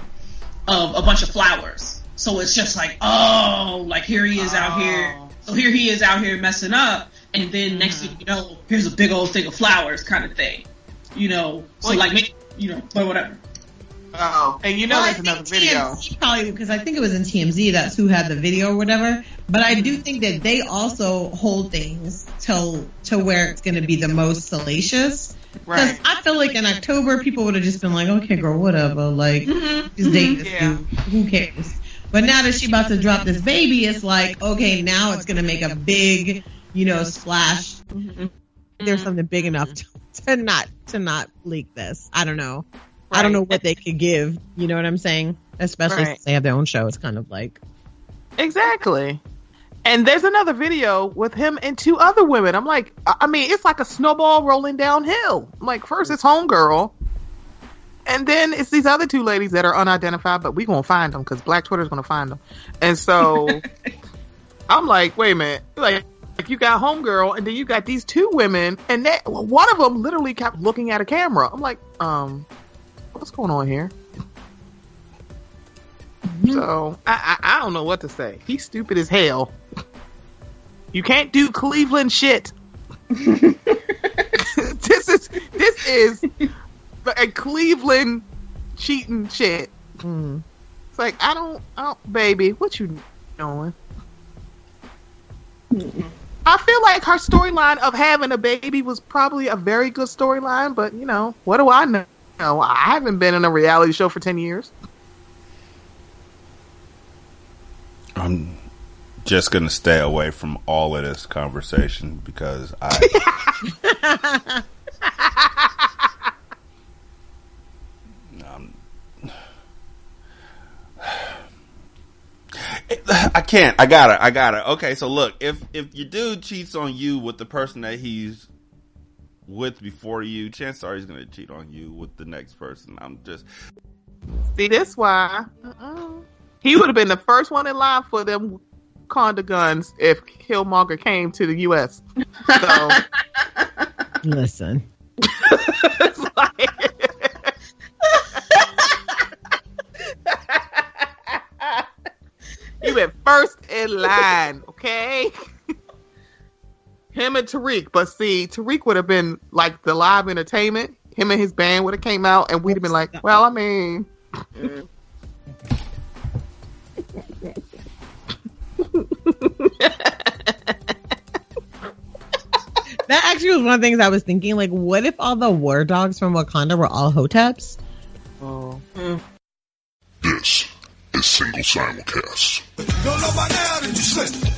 E: of a bunch of flowers. So it's just like, like here he is out here. So here he is out here messing up. And then next thing you know, here's a big old thing of flowers kind of thing. You know, so like, maybe, you know, but whatever.
G: Oh, and you know there's another video.
D: Probably because I think it was in TMZ, that's who had the video or whatever. But I do think that they also hold things to where it's going to be the most salacious. Because I feel like in October, people would have just been like, okay, girl, whatever. Like, just date this dude. Who cares? But now that she's about to drop this baby, it's like, okay, now it's going to make a big, you know, splash. There's something big enough to not leak this. I don't know. I don't know what they could give. You know what I'm saying? Especially since they have their own show. It's kind of like.
F: Exactly. And there's another video with him and two other women. I'm like, I mean, it's like a snowball rolling downhill. I'm like, first it's homegirl. And then it's these other two ladies that are unidentified, but we gonna find them because Black Twitter's gonna find them. And so I'm like, wait a minute. Like you got homegirl and then you got these two women and one of them literally kept looking at a camera. I'm like, what's going on here? So I don't know what to say. He's stupid as hell. You can't do Cleveland shit. This is a Cleveland cheating shit. It's like I don't, baby. What you doing? I feel like her storyline of having a baby was probably a very good storyline, but you know, what do I know? I haven't been in a reality show for 10 years.
C: I'm just going to stay away from all of this conversation because I can't. I gotta. Okay, so look, if your dude cheats on you with the person that he's with before you, chances are he's going to cheat on you with the next person. I'm just...
F: See, that's why he would have been the first one in line for them Conda guns if Killmonger came to the U.S. So...
D: Listen.
F: It's like... He went first in line, okay? Him and Tariq, but see, Tariq would have been like the live entertainment. Him and his band would have came out, and we'd have been like, well, I mean,
D: that actually was one of the things I was thinking. Like, what if all the war dogs from Wakanda were all Hoteps?
F: Oh.
H: This is Single Simulcast. Don't know by now that you slip.